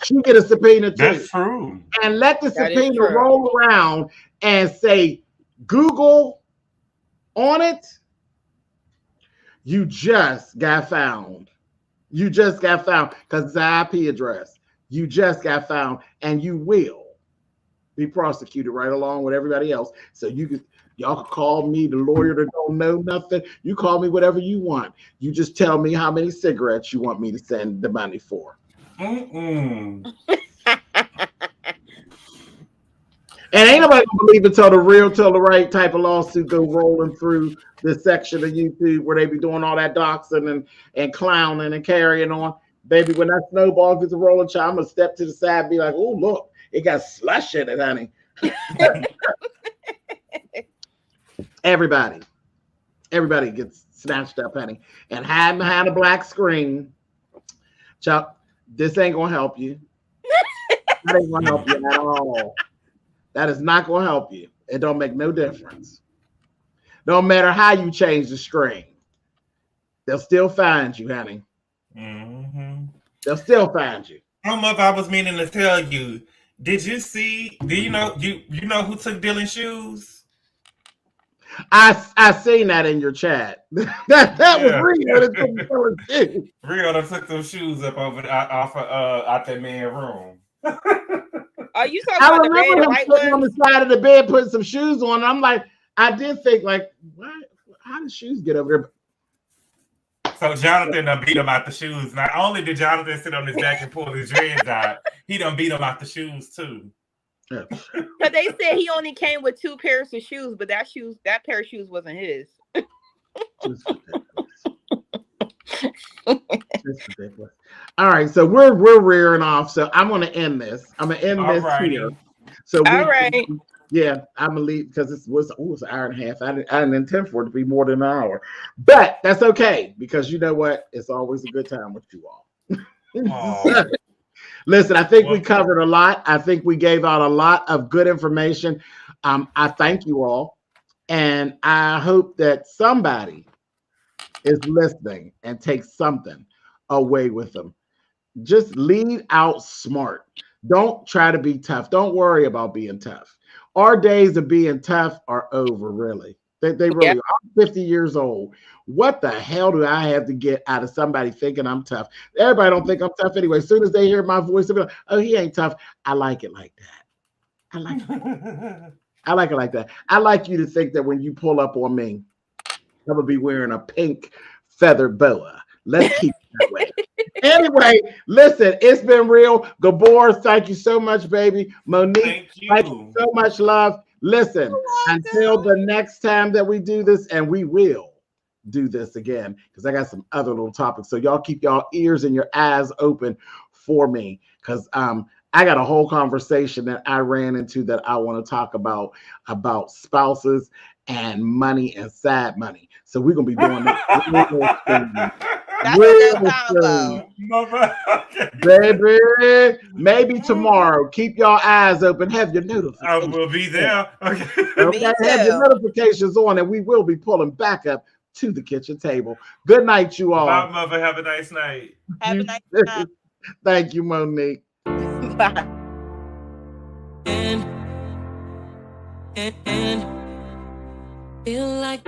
she get a subpoena too. That's true. And let the subpoena roll around and say, Google on it, you just got found. You just got found because it's an IP address. You just got found, and you will be prosecuted right along with everybody else. So y'all can call me the lawyer that don't know nothing. You call me whatever you want. You just tell me how many cigarettes you want me to send the money for. And ain't nobody gonna believe it till the right type of lawsuit go rolling through this section of YouTube where they be doing all that doxing and clowning and carrying on. Baby, when that snowball gets a rolling, child, I'm gonna step to the side and be like, oh, look, it got slush in it, honey. Everybody gets snatched up, honey, and hide behind a black screen. Child, this ain't gonna help you. That ain't gonna help you at all. That is not gonna help you. It don't make no difference. Don't matter how you change the screen. They'll still find you, honey. Mm-hmm. They'll still find you. I don't know if I was meaning to tell you. Do you know who took Dylan's shoes? I seen that in your chat. that was Rio that took Dylan's shoes. Rio that took those shoes up out that man's room. Are you talking about the red and white ones? On the side of the bed, putting some shoes on. I'm like, I did think, like, what? How did shoes get over there? So Jonathan done beat him out the shoes. Not only did Jonathan sit on his back and pull his dreads out, he done beat him out the shoes too. But they said he only came with 2 pairs of shoes, but that pair of shoes wasn't his. It's ridiculous. All right, so we're rearing off. So I'm going to end this. I'm going to end this here. So all right. Yeah, I'm gonna leave because it was an hour and a half. I didn't intend for it to be more than an hour, but that's okay because you know what? It's always a good time with you all. Listen, I think we covered a lot. I think we gave out a lot of good information. I thank you all, and I hope that somebody is listening and takes something away with them. Just lead out smart. Don't try to be tough. Don't worry about being tough. Our days of being tough are over, really. They really are. I'm 50 years old. What the hell do I have to get out of somebody thinking I'm tough? Everybody don't think I'm tough anyway. As soon as they hear my voice, they'll be like, oh, he ain't tough. I like it like that. I like it. I like it like that. I like you to think that when you pull up on me, I'm going to be wearing a pink feathered boa. Let's keep it that way. Anyway, listen, it's been real. Gabor, thank you so much, baby. Monique, thank you so much, love. Listen, until the next time that we do this, and we will do this again, because I got some other little topics. So y'all keep y'all ears and your eyes open for me, because I got a whole conversation that I ran into that I want to talk about spouses and money and sad money. So we're gonna be doing that. Baby, maybe tomorrow. Keep your eyes open. Have your notifications. I will be there. Okay. Have your notifications on, and we will be pulling back up to the kitchen table. Good night, you all. Bye, mother. Have a nice night. Have a nice night. Thank you, Monique. Bye. And feel like